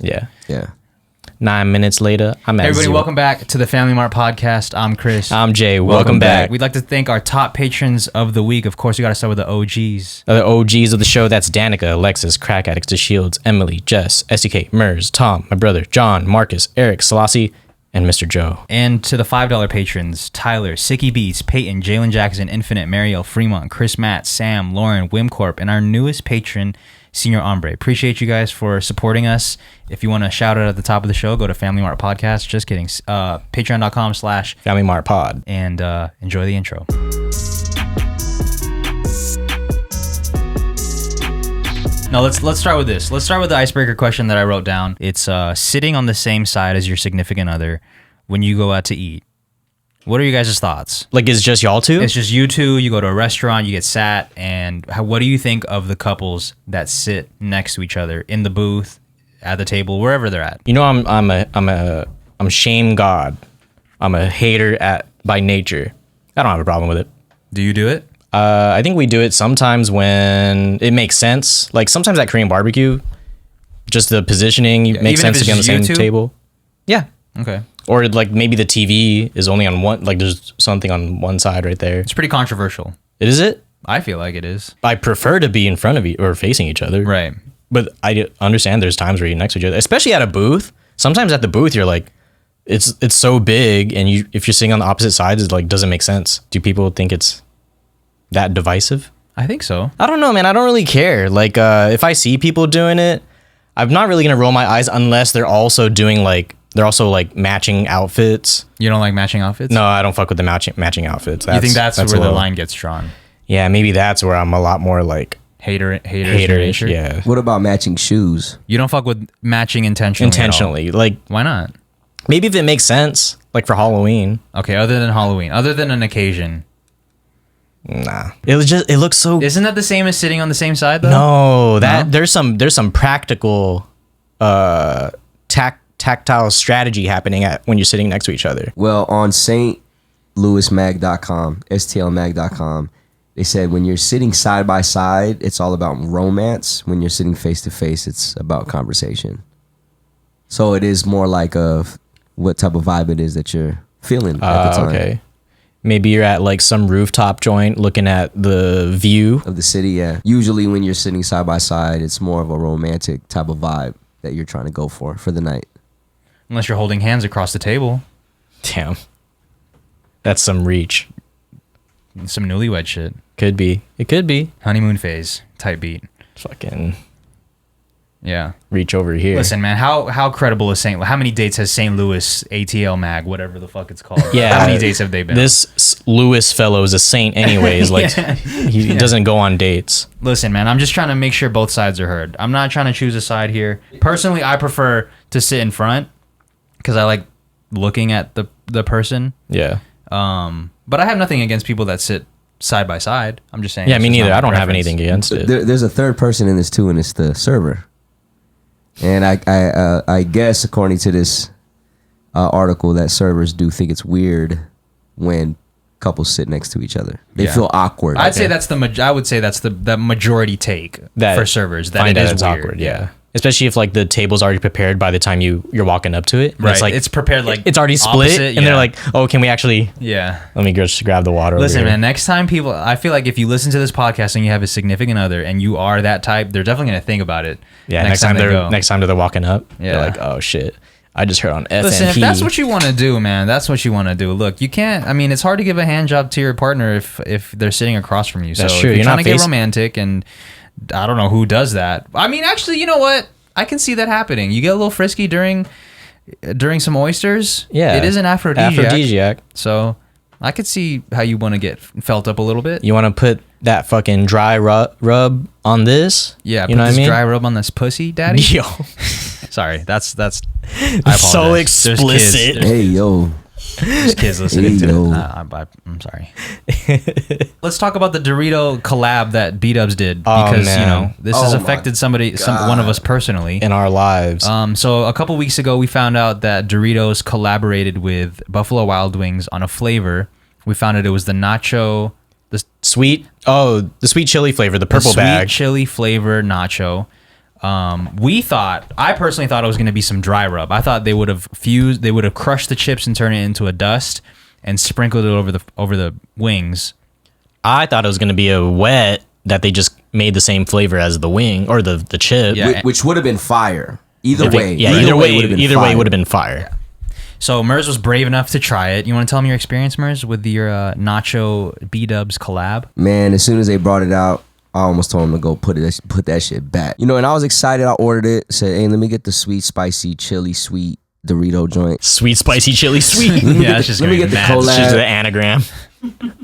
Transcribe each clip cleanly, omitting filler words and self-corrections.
Yeah. Yeah. 9 minutes later, I'm at Hey everybody, zero. welcome back to the Family Mart Podcast. I'm Chris. I'm Jay. Welcome back. We'd like to thank our top patrons of the week. Of course, we got to start with the OGs. The OGs of the show, that's Danica, Alexis, Crack Addicts to Shields, Emily, Jess, SDK, Merz, Tom, my brother, John, Marcus, Eric, Selassie, and Mr. Joe. And to the $5 patrons, Tyler, Sicky Beats, Peyton, Jalen Jackson, Infinite, Mariel, Fremont, Chris Matt, Sam, Lauren, Wimcorp, and our newest patron, Senior Hombre. Appreciate you guys for supporting us. If you want to shout out at the top of the show, go to Family Mart Podcast. Just kidding. Patreon.com/Family Mart Pod. And enjoy the intro. Now let's start with this. Let's start with the icebreaker question that I wrote down. It's sitting on the same side as your significant other when you go out to eat. What are you guys' thoughts? Like, it's just y'all two? It's just you two. You go to a restaurant, you get sat, and what do you think of the couples that sit next to each other in the booth, at the table, wherever they're at? You know, I'm shame God. I'm a hater by nature. I don't have a problem with it. Do you do it? I think we do it sometimes when it makes sense. Like sometimes at Korean barbecue, just the positioning makes sense to be on the same table. Yeah. Okay. Or like maybe the TV is only on one, like there's something on one side right there. It's pretty controversial. Is it? I feel like it is. I prefer to be in front of you or facing each other. Right. But I understand there's times where you're next to each other, especially at a booth. Sometimes at the booth, you're like, it's so big, and if you're sitting on the opposite sides, it like doesn't make sense. Do people think it's that divisive? I think so. I don't know, man. I don't really care. Like, if I see people doing it, I'm not really gonna roll my eyes unless they're also doing matching outfits. You don't like matching outfits? No, I don't fuck with the matching outfits. You think that's where the line gets drawn? Yeah, maybe that's where I'm a lot more like haterish. Yeah. What about matching shoes? You don't fuck with matching intentionally. Like, why not? Maybe if it makes sense, like for Halloween. Okay, other than Halloween, other than an occasion. Nah, it looks so. Isn't that the same as sitting on the same side though? No, there's some practical tactile strategy happening when you're sitting next to each other. Well, on stlouismag.com, stlmag.com, they said when you're sitting side by side, it's all about romance. When you're sitting face to face, it's about conversation. So it is more like what type of vibe it is that you're feeling at the time. Okay. Maybe you're at like some rooftop joint looking at the view of the city, yeah. Usually when you're sitting side by side, it's more of a romantic type of vibe that you're trying to go for the night. Unless you're holding hands across the table. Damn. That's some reach. Some newlywed shit. Could be. It could be. Honeymoon phase type beat. Fucking... Yeah. Reach over here. Listen, man, how credible is how many dates has St. Louis ATL Mag, whatever the fuck it's called? Yeah. How many dates have they been This Louis fellow is a saint anyways. Like, he doesn't go on dates. Listen, man, I'm just trying to make sure both sides are heard. I'm not trying to choose a side here. Personally, I prefer to sit in front because I like looking at the person. Yeah. But I have nothing against people that sit side by side. I'm just saying. Yeah, me neither. I don't have anything against it. There's a third person in this too, and it's the server. And I guess according to this article that servers do think it's weird when couples sit next to each other. They feel awkward. I would say that's the majority take for servers. That it is weird. Awkward. Yeah. Especially if like the table's already prepared by the time you're walking up to it. Right. It's like it's prepared like it's already split, opposite, and they're like, "Oh, can we actually?" Yeah. Let me just grab the water. Listen, over here. man. Next time, I feel like if you listen to this podcast and you have a significant other and you are that type, they're definitely gonna think about it. Yeah. Next time they're walking up, they're like, "Oh shit, I just heard on FNP." Listen, if that's what you want to do, man, that's what you want to do. Look, you can't. I mean, it's hard to give a hand job to your partner if they're sitting across from you. That's so true. If you're trying to get romantic, and I don't know who does that. I mean, actually, you know what? I can see that happening. You get a little frisky during some oysters. Yeah, it is an aphrodisiac. So I could see how you want to get felt up a little bit. You want to put that fucking dry rub on this? Yeah, you know what I mean? Dry rub on this pussy, daddy. Yo, sorry, that's. I apologize. So explicit. Hey yo. There's kids listening to it. I'm sorry. Let's talk about the Dorito collab that B-Dubs did because this has affected one of us personally in our lives. So a couple weeks ago, we found out that Doritos collaborated with Buffalo Wild Wings on a flavor. We found out it was the nacho, the sweet chili flavor, the purple sweet bag, chili flavor nacho. I personally thought it was going to be some dry rub. I thought they would have crushed the chips and turned it into a dust and sprinkled it over the wings. I thought it was going to be a wet that they just made the same flavor as the wing or the chip. Yeah. Which would have been fire. Either way would have been fire. Yeah. So Merz was brave enough to try it. You want to tell me your experience, Merz, with your Nacho B-Dubs collab? Man, as soon as they brought it out, I almost told him to go put that shit back. You know, and I was excited. I ordered it. Said, hey, let me get the sweet, spicy, chili, sweet Dorito joint. Sweet, spicy, chili, sweet. Yeah, it's just let me get the It's collab. just the anagram.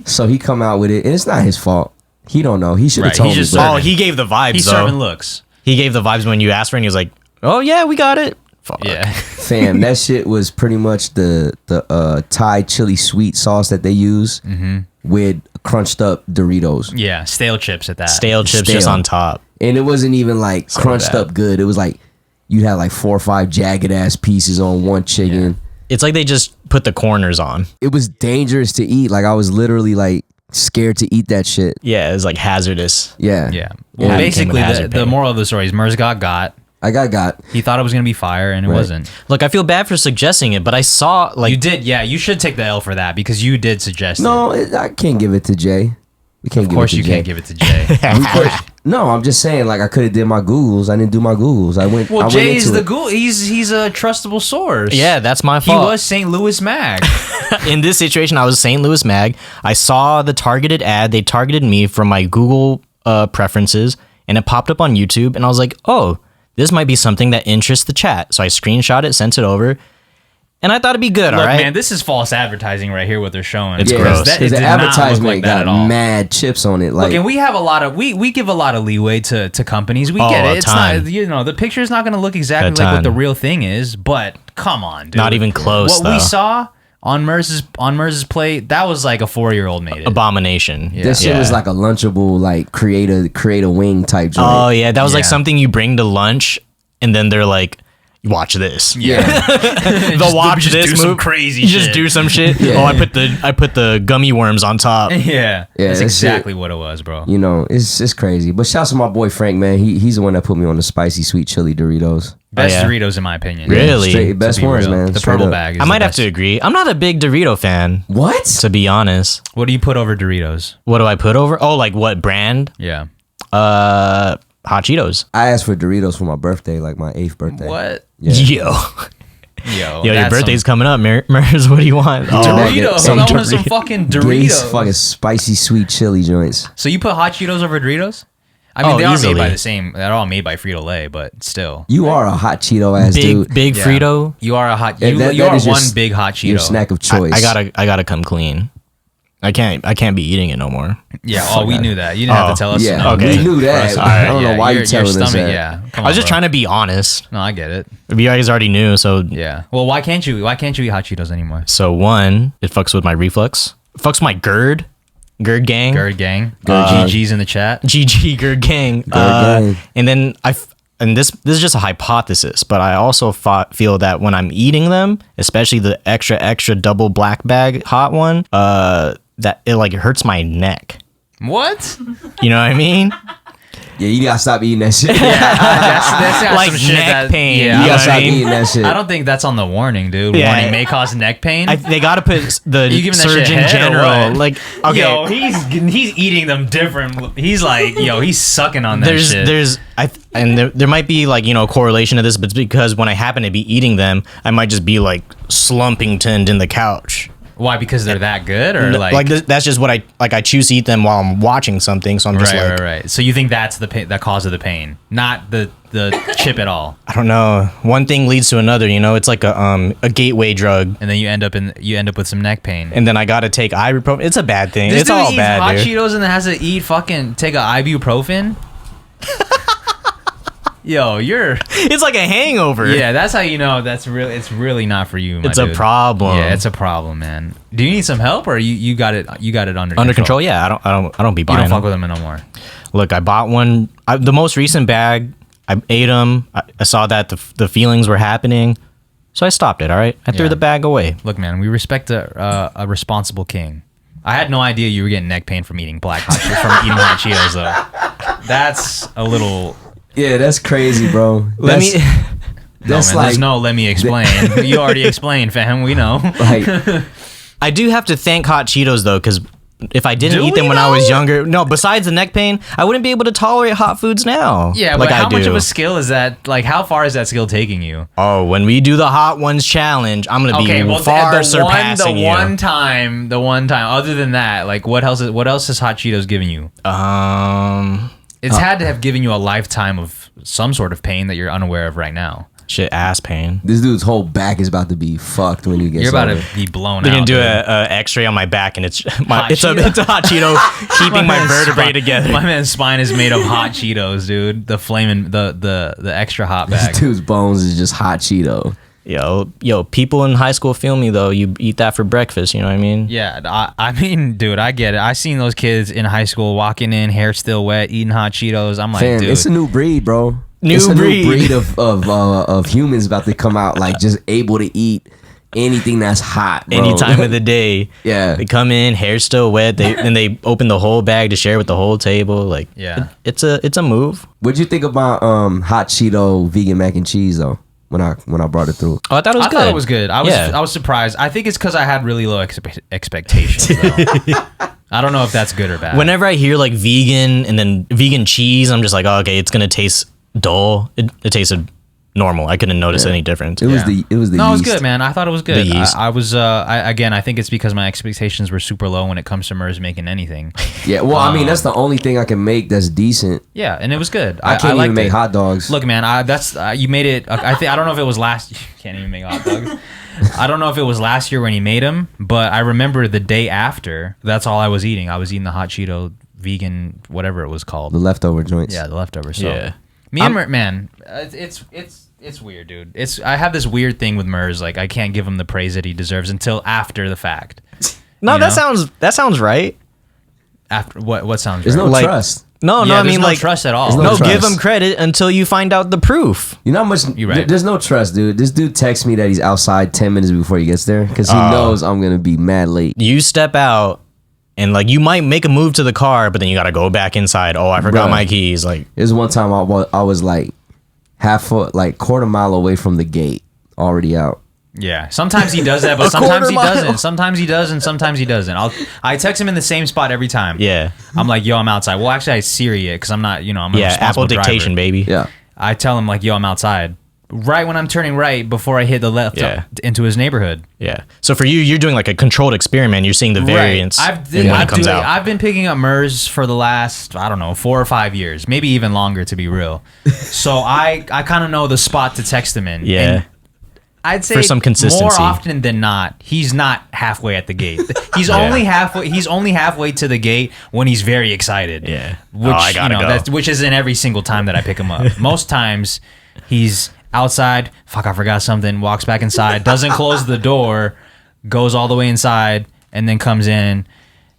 So he come out with it, and it's not his fault. He don't know. He should have Right, told he me. just bro. served Oh, he gave the vibes, He's though. serving looks. He gave the vibes when you asked for it, and he was like, oh, yeah, we got it. Fuck. Yeah. Fam, that shit was pretty much the Thai chili sweet sauce that they use with crunched up Doritos. Yeah, stale chips at that. Stale chips just on top. And it wasn't even like crunched bad. up good. It was like you had like 4 or 5 jagged ass pieces on one chicken. It's like they just put the corners on. It was dangerous to eat. Like I was literally like scared to eat that shit. Yeah, it was like hazardous. Yeah. Yeah. Well, Yeah, it basically, came with hazard the pay. moral of the story is Merz got. I got. He thought it was going to be fire, and it Right. wasn't. Look, I feel bad for suggesting it, but I saw like You did, yeah. You should take the L for that because you did suggest it. No, I can't give it to Jay. We can't Of give course it to you Jay. can't give it to Jay. We could- no, I'm just saying, like I could have did my Googles. I didn't do my Googles. I went. Well, I went Jay's into the it. ghoul. He's a trustable source. yeah, that's my He fault. was St. Louis Mag. In this situation, I was St. Louis Mag. I saw the targeted ad. They targeted me from my Google preferences, and it popped up on YouTube. And I was like, oh, this might be something that interests the chat. So I screenshot it, sent it over, and I thought it'd be good. Look, all right, man, this is false advertising right here. What they're showing. It's Yeah, gross. That, it because did the not look advertisement like that got at all. mad chips on it. Like Look, and we have a lot of we give a lot of leeway to companies. We Oh, get a it. It's ton. not the picture's not going to look exactly A like what ton. the real thing is. But come on, dude. Not even close, What though. we saw on Merz's plate, that was like a 4-year-old made it. abomination. Yeah. this shit was like a lunchable, like create a wing type joint. Oh yeah, that was like Yeah. something you bring to lunch, and then they're like, "Watch this." yeah. They'll watch just this do some move. crazy You just shit. do some shit. Yeah. Oh, I put the gummy worms on top. Yeah, Yeah, that's that exactly shit- what it was, bro. You know, it's crazy. But shouts to my boy Frank, man. He's the one that put me on the spicy sweet chili Doritos. Best yeah. Doritos in my opinion. Really? Straight best To be ones, real. man. The Straight purple up. bag. Is I the might have best. to agree. I'm not a big Dorito fan, What? to be honest. What do you put over Doritos? What do I put over? Oh, like what brand? Yeah. Hot Cheetos. I asked for Doritos for my birthday, like my 8th birthday. What? Yeah. Yo, Your that's birthday's some coming up, Merz. What do you want? Oh, Doritos. Some I want some Dorito- fucking These Doritos. fucking spicy sweet chili joints. So you put hot Cheetos over Doritos? I mean, Oh, they are easily. made by the same. They're all made by Frito Lay, but still. You are a hot Cheeto ass dude. big Yeah. Frito. You are a hot. Yeah, You, that- you that are is your one s- big hot Cheeto. Your snack of choice. I gotta come clean. I can't be eating it no more. Yeah. Oh, we knew that. You didn't have to tell us. Yeah, No, okay. we knew that. Trust me. I don't know Yeah, why your you're telling us stomach, that. Yeah. Come I was on, just bro. trying to be honest. No, I get it. You guys already knew, so Yeah. Well, why can't you? Why can't you eat hot Cheetos anymore? so one, it fucks with my reflux. Fucks with my GERD gang. Gerd gang. Uh, GG's in the chat. GG GERD gang. gang. And then and this is just a hypothesis, but I also feel that when I'm eating them, especially the extra double black bag hot one, that it like hurts my neck. What? You know what I mean? Yeah, you gotta stop eating that shit. That's got Like some shit neck pain. Yeah, You You gotta know stop what I mean? eating that shit. I don't think that's on the warning, dude. Yeah. Warning may cause neck pain. They got to put the You giving that shit Surgeon head or General. what? Like, okay, Yo, he's eating them different. He's like, yo, he's sucking on that shit. there might be like, you know, correlation to this, but it's because when I happen to be eating them, I might just be like slumping turned in the couch. Why? Because they're that good, or That's just what I choose to eat them while I'm watching something. So I'm just like, right. So you think that's the pain, that cause of the pain, not the chip at all, I don't know. One thing leads to another. You know, it's like a gateway drug, and then you end up with some neck pain. and then I gotta take ibuprofen. It's a bad thing. This It's dude all eats bad, hot dude. Cheetos and then has to take a ibuprofen. Yo, It's like a hangover. yeah. That's how you know it's really not for you. My It's a dude. problem. Yeah, it's a problem, man. Do you need some help, or you got it under Under control. Yeah, I don't be You buying don't fuck them. with them no more. Look, I bought one. The most recent bag, I ate them. I saw that the feelings were happening, so I stopped it. All right, I threw Yeah. the bag away. Look, man, we respect a responsible king. I had no idea you were getting neck pain from eating hot Cheetos, though. That's a little Yeah, that's crazy, bro. Let me. That's there's no let me explain. You already explained, fam. We know. Like, I do have to thank hot Cheetos though, because if I didn't eat them when I was younger, no, besides the neck pain, I wouldn't be able to tolerate hot foods now. Yeah, like but how I do. much of a skill is that? Like, how far is that skill taking you? Oh, when we do the hot ones challenge, I'm gonna be far surpassing you. The one time. Other than that, like, what else has hot Cheetos given you? It's had to have given you a lifetime of some sort of pain that you're unaware of right now. Shit, ass pain. this dude's whole back is about to be fucked when he gets You're about older. to be blown They're out. gonna do dude. a X-ray on my back, and it's a hot Cheeto keeping my man's vertebrae spine- together. My man's spine is made of hot Cheetos, dude. The flaming, the extra hot bag. This dude's bones is just hot Cheeto. Yo, people in high school feel me though. You eat that for breakfast, you know what I mean? Yeah, I mean, dude, I get it. I seen those kids in high school walking in, hair still wet, eating hot Cheetos. I'm like, Fam, dude, it's a new breed, bro. New It's a breed. new breed of humans about to come out, like just able to eat anything that's hot, bro. Any time of the day. Yeah. They come in, hair still wet. They open the whole bag to share with the whole table. Like, Yeah. it's a move. What'd you think about hot Cheeto vegan mac and cheese though? When I brought it through. Oh, I thought it was good. thought it was good. I was surprised. I think it's because I had really low expectations. Though. I don't know if that's good or bad. Whenever I hear like vegan and then vegan cheese, I'm just like, oh, okay, it's gonna taste dull. It tasted normal. I couldn't notice any difference. It was the No, it was yeast. good, man. I thought it was good. The yeast. I think it's because my expectations were super low when it comes to Merz making anything. Yeah, well, I mean, that's the only thing I can make that's decent. Yeah, and it was good. I can't even make hot dogs. Look, man, you made it. I don't know if it was last. You can't even make hot dogs. I don't know if it was last year when he made them, but I remember the day after. That's all I was eating. I was eating the hot Cheeto vegan, whatever it was called. The leftover joints. Yeah, the leftovers. So, Yeah. me and man, it's weird, dude. I have this weird thing with Merz. Like, I can't give him the praise that he deserves until after the fact. No, You that know? sounds right. After what sounds There's right? no Like- trust. No, Yeah, I there's mean no like trust at all. There's No, no give trust. him credit until you find out the proof. You know how much? You're right. There's no trust, dude. This dude texts me that he's outside 10 minutes before he gets there because he knows I'm gonna be mad late. You step out and like you might make a move to the car, but then you gotta go back inside. Oh, I forgot Bruh. my keys. Like, There's one time I was like quarter mile away from the gate, already out. Yeah, sometimes he does that, but A sometimes he quarter mile. doesn't. Sometimes he does, and sometimes he doesn't. I text him in the same spot every time. yeah, I'm like, yo, I'm outside. Well, actually, I Siri it because I'm not, I'm a yeah. responsible Apple dictation, driver. baby. Yeah. I tell him like, yo, I'm outside. Right when I'm turning right before I hit the left Yeah. into his neighborhood. Yeah. So for you, you're doing like a controlled experiment. You're seeing the variance when it comes out. I've been picking up Merz for the last, I don't know, 4 or 5 years, maybe even longer to be real. So I kind of know the spot to text him in. Yeah. And I'd say For some consistency. more often than not, he's not halfway at the gate. He's only halfway. He's only halfway to the gate when he's very excited. Yeah. Which I gotta go. which isn't every single time that I pick him up. Most times, he's outside. Fuck, I forgot something. Walks back inside. Doesn't close the door. Goes all the way inside and then comes in.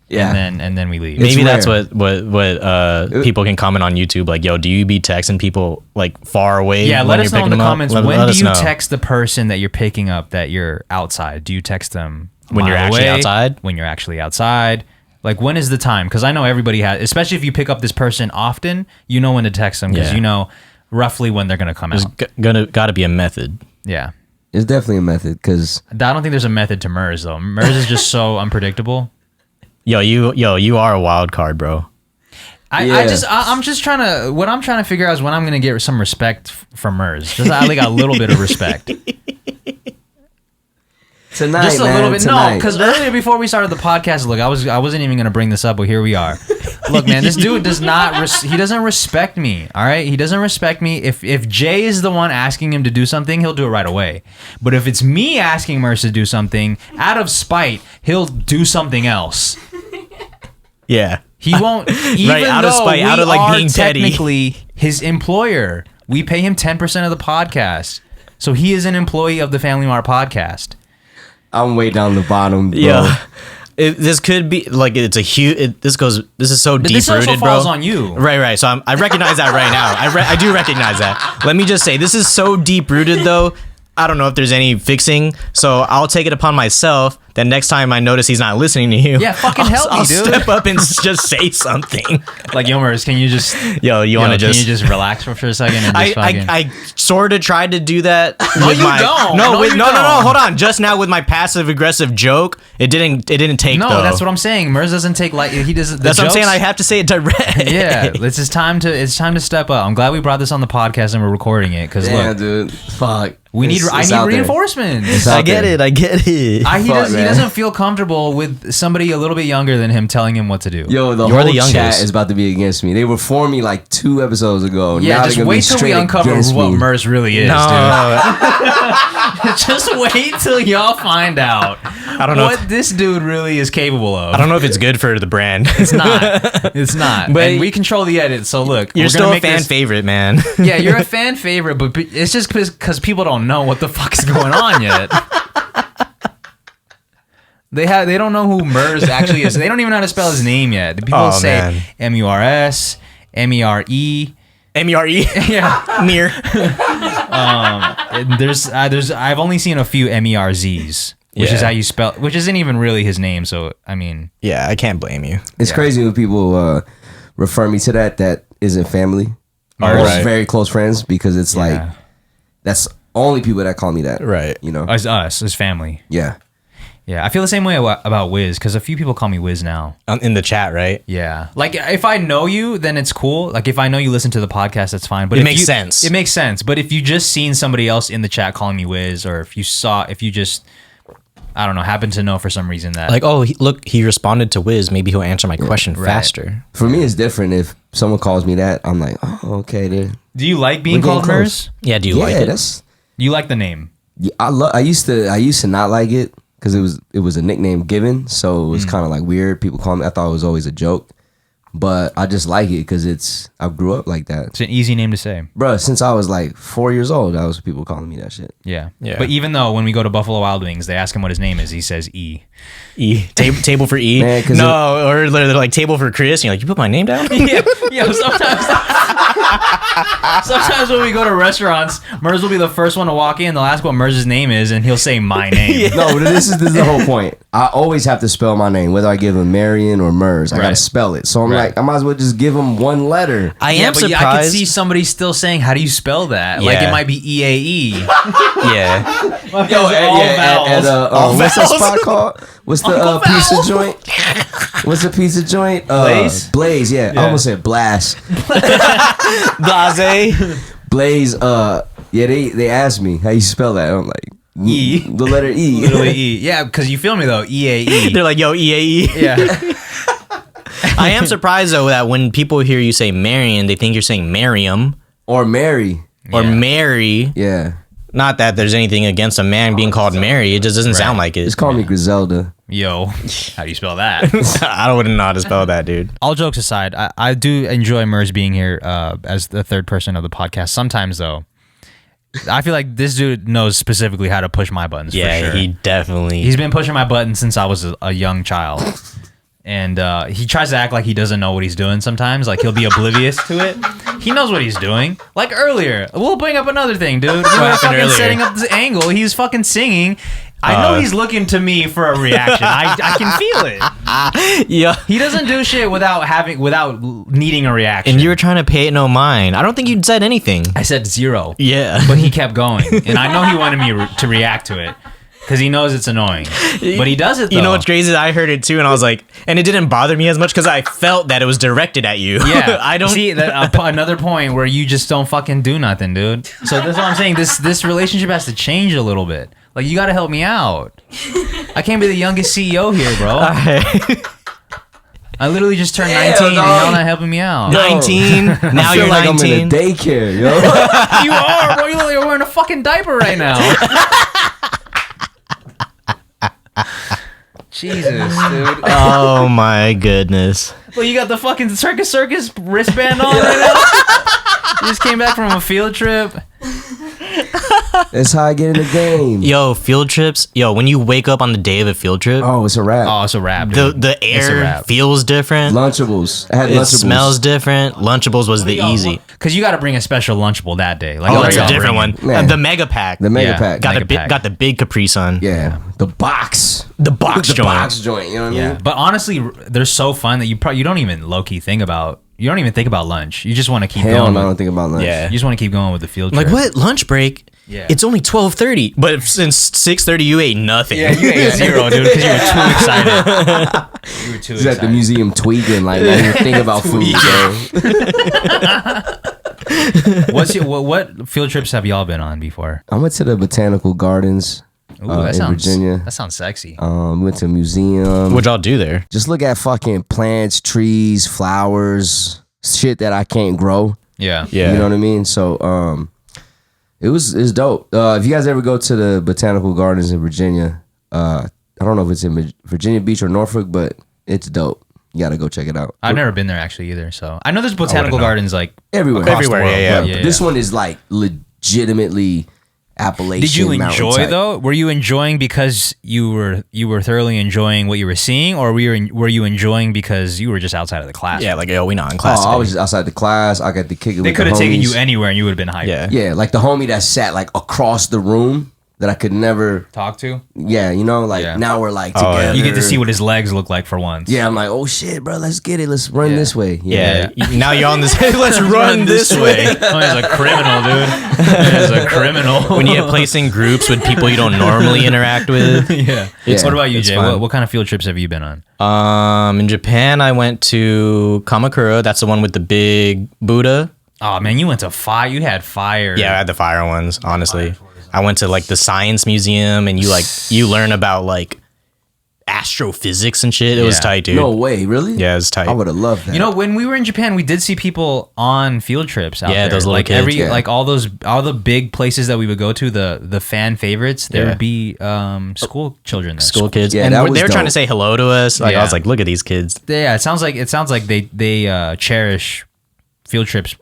Yeah. And then we leave. It's Maybe that's rare. what people can comment on YouTube. Like, yo, do you be texting people like far away? Yeah, when let you're us know in picking the them up? comments. Let When us do you know. text the person that you're picking up that you're outside? Do you text them a When you're mile actually away? outside? When you're actually outside? Like, when is the time? Because I know everybody has, especially if you pick up this person often, you know when to text them because Yeah. you know roughly when they're going to come There's out. gotta be a method. Yeah. It's definitely a method because I don't think there's a method to Merz, though. Merz is just so unpredictable. Yo, you are a wild card, bro. I'm just trying to, what I'm trying to figure out is when I'm going to get some respect from Merz. Just like a little bit of respect. tonight, Just a man, little bit. tonight. No, because earlier before we started the podcast, look, I wasn't even going to bring this up, but here we are. Look, man, this dude does not, he doesn't respect me, all right? He doesn't respect me. If Jay is the one asking him to do something, he'll do it right away. But if it's me asking Merz to do something, out of spite, he'll do something else. Yeah. He won't, even out of though spite, we out of, like, are being petty. technically his employer. We pay him 10% of the podcast. So he is an employee of the Family Mart Podcast. I'm way down the bottom, bro. Yeah. This could be like it's a huge. This is so But deep this also rooted, falls bro. on you. Right. So I recognize that right now. I do recognize that. Let me just say, this is so deep rooted, though. I don't know if there's any fixing, so I'll take it upon myself then next time I notice he's not listening to you, Yeah, fucking help me, I'll dude. step up and just say something. Like, yo, Merz, can you just Want to can you just relax for a second and just fucking... I sort of tried to do that. No, with you don't. No, No, you no, don't. hold on. Just now with my passive aggressive joke, it didn't take. No, though. that's what I'm saying. Merz doesn't take like he does. That's what I'm saying. I have to say it direct. Yeah, it's time to step up. I'm glad we brought this on the podcast and we're recording it because Yeah, look, dude. Fuck. I need out there. reinforcements. It's I out get there. it. I get it. He Fuck, man. doesn't feel comfortable with somebody a little bit younger than him telling him what to do. Yo, the You're whole the chat youngest. is about to be against me. They were for me like 2 episodes ago. Yeah, Now just they're gonna be wait till we straight uncover against what me. Merz really is, no, dude. Just wait till y'all find out I don't know. what this dude really is capable of. I don't know if it's good for the brand. It's not. It's not. But and we control the edit. So look, You're we're still gonna a make fan this- favorite, man. Yeah, you're a fan favorite, but it's just because people don't know what the fuck is going on yet. They don't know who Merz actually is. They don't even know how to spell his name yet. The people Oh, say man. Murs, Mere. MERE. Yeah. Mere. And there's I've only seen a few Merzs, which is Yeah. how you spell, which isn't even really his name. So I mean, Yeah, I can't blame you. It's crazy when people refer me to that isn't family. Oh, Or right. very close friends because it's like yeah. that's only people that call me that. Right. You know? As family. Yeah. Yeah, I feel the same way about Wiz because a few people call me Wiz now. In the chat, right? Yeah, like if I know you, then it's cool. Like if I know you listen to the podcast, that's fine. But It if makes you- sense. It makes sense. But if you just seen somebody else in the chat calling me Wiz, or if you just, I don't know, happen to know for some reason that Like, oh, look, he responded to Wiz. Maybe he'll answer my question right. faster. For me, it's different. If someone calls me that, I'm like, oh, okay. Then. Do you like being We're getting called close. Merz? Yeah, do you Yeah, like it? that's. You like the name? Yeah, I used to not like it because it was a nickname given, so it was kind of like weird. People call me. I thought it was always a joke, but I just like it because I grew up like that, It's an easy name to say. bro. Since I was like 4 years old, that was people calling me that shit. Yeah. Yeah. But even though when we go to Buffalo Wild Wings, they ask him what his name is, he says E. Table for E. Man, 'cause no, or they're like table for Chris. And you're like, you put my name down? Yeah, sometimes when we go to restaurants, Merz will be the first one to walk in. They'll ask what Merz's name is, and he'll say my name. No, this is the whole point. I always have to spell my name, whether I give him Marion or Merz. I Right. gotta spell it. So I'm Right. like, I might as well just give him one letter. I Yeah, am but surprised. I could see somebody still saying, "How do you spell that?" Like Yeah. it might be EAE. Yeah. What's that vowels. spot called? What's the Uncle pizza Vowels. joint? What's the pizza joint? Blaze? Blaze, yeah. I almost said Blast. Blase. Blaze, yeah, they asked me how you spell that. I'm like, E. The letter E. Literally E. Yeah, because you feel me though. EAE. They're like, yo, EAE. Yeah. I am surprised, though, that when people hear you say Marion, they think you're saying Miriam Or Mary. or Yeah. Mary. Yeah. Not that there's anything against a man being called Mary. It just doesn't sound like it. Just call me Griselda. Yo, how do you spell that? I wouldn't know how to spell that, dude. All jokes aside, I do enjoy Merz being here as the third person of the podcast. Sometimes though, I feel like this dude knows specifically how to push my buttons. Yeah, for sure. he definitely. He's been pushing my buttons since I was a young child. And he tries to act like he doesn't know what he's doing sometimes. Like, he'll be oblivious to it. He knows what he's doing. Like, earlier. We'll bring up another thing, dude. We were happened fucking earlier? setting up this angle. He's fucking singing. I know he's looking to me for a reaction. I can feel it. Yeah. He doesn't do shit without needing a reaction. And you were trying to pay it no mind. I don't think you'd said anything. I said 0. Yeah. But he kept going. And I know he wanted me to react to it. Because he knows it's annoying. But he does it, though. You know what's crazy? I heard it too, and I was like, and it didn't bother me as much because I felt that it was directed at you. Yeah, I don't see that another point where you just don't fucking do nothing, dude. So that's what I'm saying. This relationship has to change a little bit. Like, you got to help me out. I can't be the youngest CEO here, bro. I literally just turned 19 and y'all not helping me out. 19. Now I feel you're like 19. I'm in a daycare, yo. You are, bro. You look like you're wearing a fucking diaper right now. Jesus, dude. Oh my goodness. Well, you got the fucking circus wristband on right now. You just came back from a field trip. That's how I get in the game. Yo, field trips. Yo, when you wake up on the day of a field trip, Oh, it's a wrap. Oh, it's a wrap, dude. the It's a air wrap. feels different. Lunchables. I had It Lunchables. smells different. Lunchables was the easy. Because you got to bring a special Lunchable that day. Like, Oh, what that's are a y'all different one. bringing? Man. The mega pack. The mega Yeah. pack. got Mega pack. the big Capri Sun. Yeah. The box. The box The joint. box joint. You know what I Yeah, mean? but honestly, they're so fun that you don't even low key think about. You don't even think about lunch. You just want to keep Hell going. no, I With, don't think about lunch. Yeah. you just want to keep going with the field trip. Like what? Lunch break? Yeah. It's only 12:30, but since 6:30 you ate nothing. Yeah, you ate zero, dude, because you were too excited. You were too He's at the excited. museum tweaking, like, not even think about food, bro. What field trips have y'all been on before? I went to the botanical gardens Ooh, in Virginia. That sounds sexy. Went to a museum. What'd y'all do there? Just look at fucking plants, trees, flowers, shit that I can't grow. Yeah. Yeah. You know what I mean? So it's dope. If you guys ever go to the botanical gardens in Virginia, I don't know if it's in Virginia Beach or Norfolk, but it's dope. You gotta go check it out. I've never been there actually either. So I know there's botanical know. gardens like Everywhere. across the Everywhere, world, yeah, but yeah. This one is like legitimately Appalachian. Did you mountain enjoy type. though? Were you enjoying because you were thoroughly enjoying what you were seeing, or were you enjoying because you were just outside of the class? Yeah, like yo, we not in class. Oh, I today. was just outside the class. I got to kick it They with could the have taken homies. you anywhere and you would have been hyped. Yeah. Yeah, like the homie that sat like across the room that I could never. Talk to. Yeah, you know, like Yeah. now we're like Oh, together. yeah. You get to see what his legs look like for once. Yeah, I'm like, oh shit, bro, let's get it. Let's run Yeah. this way. Yeah. Now you're on this. Let's run this way. Oh, he's a criminal, dude. He's a criminal. When you get placed in groups with people you don't normally interact with. yeah. Yeah, What about you, it's Jay? fun. What kind of field trips have you been on? In Japan, I went to Kamakura. That's the one with the big Buddha. Oh man, you went to fire. You had fire. Yeah, I had the fire ones. Honestly, I went to like the science museum, and you learn about like astrophysics and shit. It was Yeah. tight, dude. No way, really? Yeah, it was tight. I would have loved that. You know, when we were in Japan, we did see people on field trips out Yeah, there. those little like kids. Yeah. like all the big places that we would go to, the fan favorites, there Yeah. would be school children there. School kids, Yeah, and that they was were trying dope. to say hello to us. Like I Yeah. was like, look at these kids. Yeah, it sounds like they cherish field trips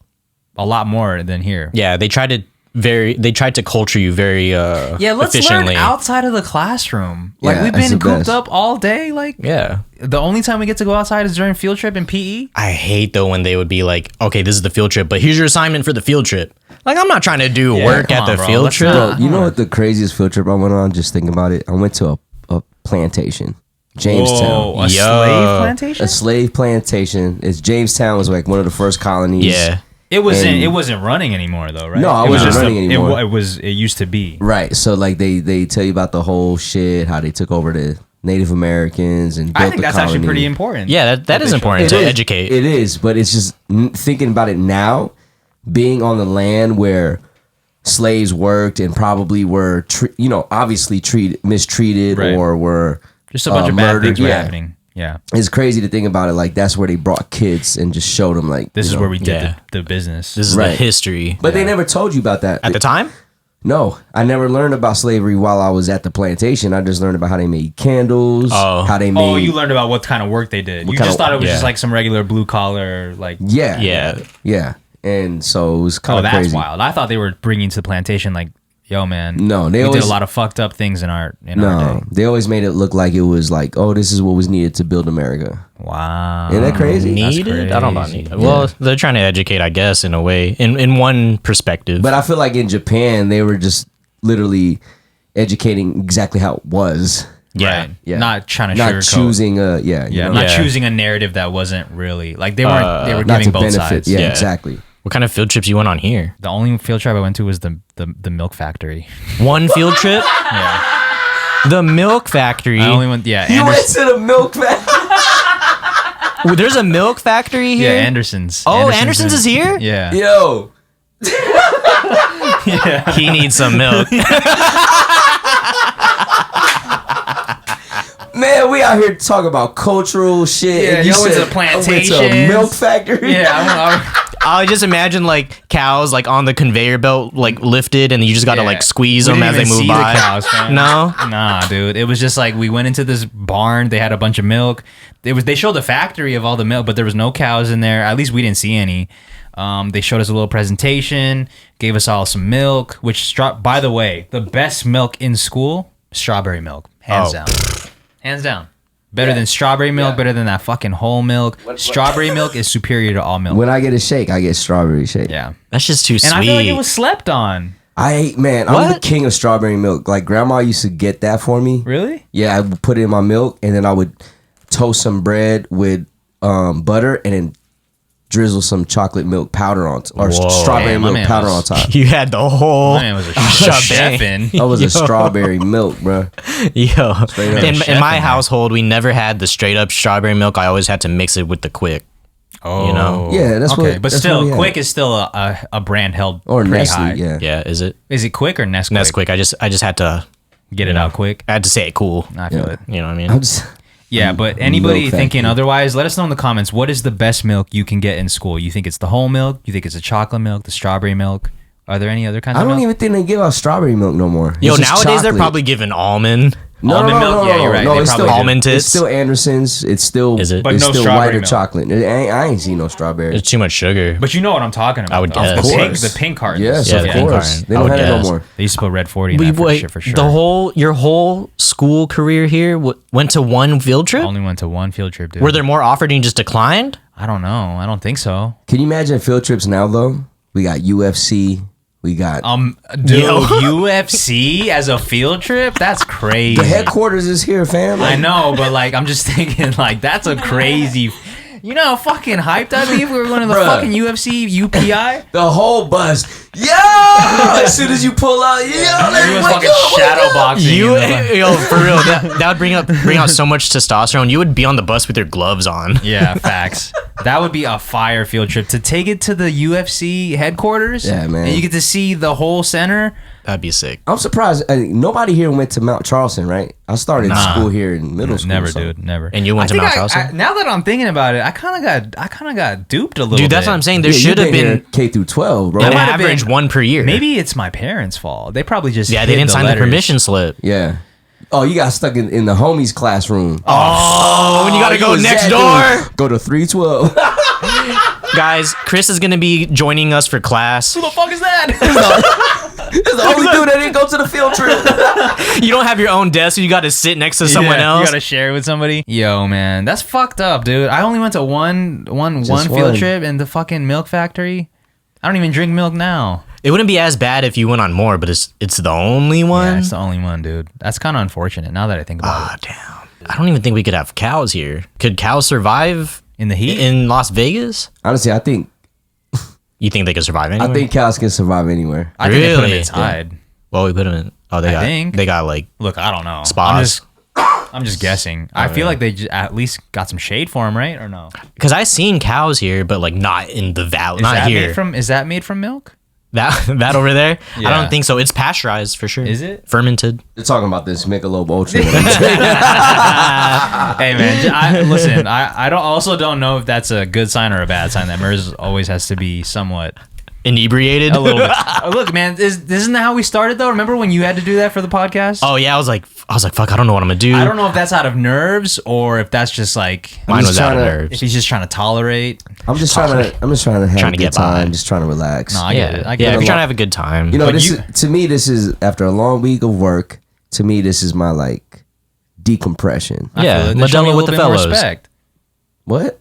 a lot more than here. Yeah, they tried to culture you very Yeah, let's efficiently. learn outside of the classroom. Like Yeah, we've that's been the cooped best. up all day. Like Yeah. the only time we get to go outside is during field trip and PE. I hate though when they would be like, okay, this is the field trip, but here's your assignment for the field trip. Like I'm not trying to do work come at on, the bro. field Let's trip. not. Bro, you know what the craziest field trip I went on? Just thinking about it. I went to a plantation, Jamestown. Whoa, a Yo. slave plantation? A slave plantation. It's Jamestown was like one of the first colonies. Yeah. It And- wasn't running anymore though, right? No, I It was wasn't just running anymore. It used to be. Right. So like they tell you about the whole shit, how they took over the Native Americans and built I think the that's colony. actually pretty important. Yeah, that is important to educate. It is, but it's just thinking about it now, being on the land where slaves worked and probably were, obviously mistreated Right. or were Just a bunch of bad murdered. things were Yeah. happening. Yeah. It's crazy to think about it. Like that's where they brought kids and just showed them like This you is know. where we did Yeah. the business. This is Right. the history. But they never told you about that At the time? No, I never learned about slavery while I was at the plantation. I just learned about how they made candles, Oh. how they made. Oh, you learned about what kind of work they did. You kind just of- thought it was just yeah. like some regular blue collar, like. Yeah, Yeah. And so it was kind Oh, of that's crazy. wild. I thought they were bringing to the plantation like, yo, man. No, they we always did a lot of fucked up things in our our No, day. they always made it look like it was like, oh, this is what was needed to build America. Wow. Isn't that crazy? That's Needed? I don't know about crazy. needed. Well, they're trying to educate, I guess, in a way, in one perspective. But I feel like in Japan they were just literally educating exactly how it was. yeah. Right. Yeah. Not trying to Not sugarcoat. choosing a you Yeah, know, not Yeah. choosing a narrative that wasn't really like they weren't. They were not giving to both benefit. sides. Yeah, Yeah. exactly. What kind of field trips you went on here? The only field trip I went to was the milk factory. One field trip? Yeah, The milk factory. I only went. Yeah, You went Anderson, to the milk factory. Well, there's a milk factory yeah, here? Anderson's. Oh, Anderson's is here? Yeah, Yo, He needs some milk. man, we out here talking about cultural shit. Yeah, and you y'all went to said, the I went to a plantations. milk factory. yeah. I just imagine like cows like on the conveyor belt like lifted and you just got to Yeah. like squeeze We them didn't as they even move see by. the cows, fam. No? Nah, dude. It was just like we went into this barn. They had a bunch of milk. They showed the factory of all the milk, but there was no cows in there. At least we didn't see any. They showed us a little presentation, gave us all some milk, which, by the way, the best milk in school, strawberry milk, hands down. Hands down. Better than strawberry milk, better than that fucking whole milk. Strawberry milk is superior to all milk. When I get a shake, I get strawberry shake. Yeah. That's just too sweet. And I feel like it was slept on. I'm the king of strawberry milk. Like, grandma used to get that for me. Really? Yeah, I would put it in my milk, and then I would toast some bread with butter, and then drizzle some chocolate milk powder on or strawberry milk powder on top. You had the whole My man was a chefing. That was a strawberry milk, bro. Yo, in chef my in household, we never had the straight up strawberry milk. I always had to mix it with the Quick. Oh, you know? Yeah, that's okay. what. But that's still, what Quick is still a brand held or pretty Nestle. high. Yeah, Yeah, is it? Is it Quick or Nesquik? Nesquik. I just had to Get it out quick. I had to say it cool. I feel it. You know what I mean? I'm just. Yeah, but anybody Milk thinking factory. otherwise, let us know in the comments. What is the best milk you can get in school? You think it's the whole milk? You think it's the chocolate milk, the strawberry milk? Are there any other kinds I of don't milk? even think they give out strawberry milk no more. Yo, It's just nowadays they're chocolate. probably giving almond. Almond milk? Yeah, you're right. No, They it's probably still do. Almond tits. It's still Anderson's. It's still. Is it? But It's no still strawberry whiter milk. chocolate. I ain't seen no strawberry. It's too much sugar. But you know what I'm talking about. I would though. guess. The Of pink, course. the pink cartons. Yes, Yeah, of the pink course. carton. They I don't would have it no guess. more. They used to put red 40 in that for sure. Your whole school career here went to one field trip? Only went to one field trip, dude. Were there more offered and you just declined? I don't know. I don't think so. Can you imagine field trips now though? We got UFC. We got Dude, UFC as a field trip? That's crazy. the headquarters is here, fam. I know, but like, I'm just thinking, like, that's a crazy. You know how fucking hyped I'd be if we were going to the Bruh. fucking UFC UPI? The whole bus. Yo! As soon as you pull out, yo, You let's was wake fucking up, wake shadow up. boxing. You, in the- yo, for real, that would bring out so much testosterone. You would be on the bus with your gloves on. Yeah, facts. That would be a fire field trip to take it to the UFC headquarters. Yeah, man. And you get to see the whole center. That'd be sick. I'm surprised. Nobody here went to Mount Charleston, right? I started Nah. school here in middle school. Never, so. dude. Never. And you went to think Mount Charleston? now that I'm thinking about it, I kind of got duped a little bit. Dude, that's what I'm saying. There Yeah, should you have here been K through 12, bro. an might have average been- one per year. Maybe it's my parents' fault. They probably just Yeah, hid they didn't sign the letters. permission slip. Yeah. Oh, you got stuck in the homies classroom. Oh, when you gotta go was next that door. dude. Go to 312. Guys, Chris is gonna be joining us for class. Who the fuck is that? It's the only dude that didn't go to the field trip. You don't have your own desk, so you gotta sit next to someone Yeah, else. You gotta share it with somebody. Yo, man, that's fucked up, dude. I only went to one Just field one. trip in the fucking milk factory. I don't even drink milk now. It wouldn't be as bad if you went on more, but it's the only one. Yeah, it's the only one, dude. That's kind of unfortunate now that I think about Ah, damn. I don't even think we could have cows here. Could cows survive it. In the heat? in Las Vegas? Honestly, I think You think they could survive anywhere? I think cows can survive anywhere. I think they put them Really? inside. Well, we put them in. Oh, I think. they got like Look, I don't know. spas. I'm just guessing. I feel like they at least got some shade for them, right? Or no? Because I seen cows here, but like not in the valley, Is not that here. Is that made from milk? that over there? I Yeah. don't think so. It's pasteurized for sure. Is it? Fermented? They're talking about this Michelob Ultra. Hey man, listen. I don't know if that's a good sign or a bad sign. That Merz always has to be somewhat Inebriated? a little bit. Look, man, isn't that how we started though? Remember when you had to do that for the podcast? Oh yeah, I was like, fuck, I don't know what I'm gonna do. I don't know if that's out of nerves or if that's just like Mine just was out of trying to- nerves. if he's just trying to tolerate. I'm just trying to have Trying a to good get by. time, just trying to relax. No, I get it. I Yeah, get if it. you're trying to have a good time. You know, But this you- is to me. This is after a long week of work. To me, this is my like decompression. I Yeah, feel it. They show me Modelo a with the little bit more fellows. respect. What?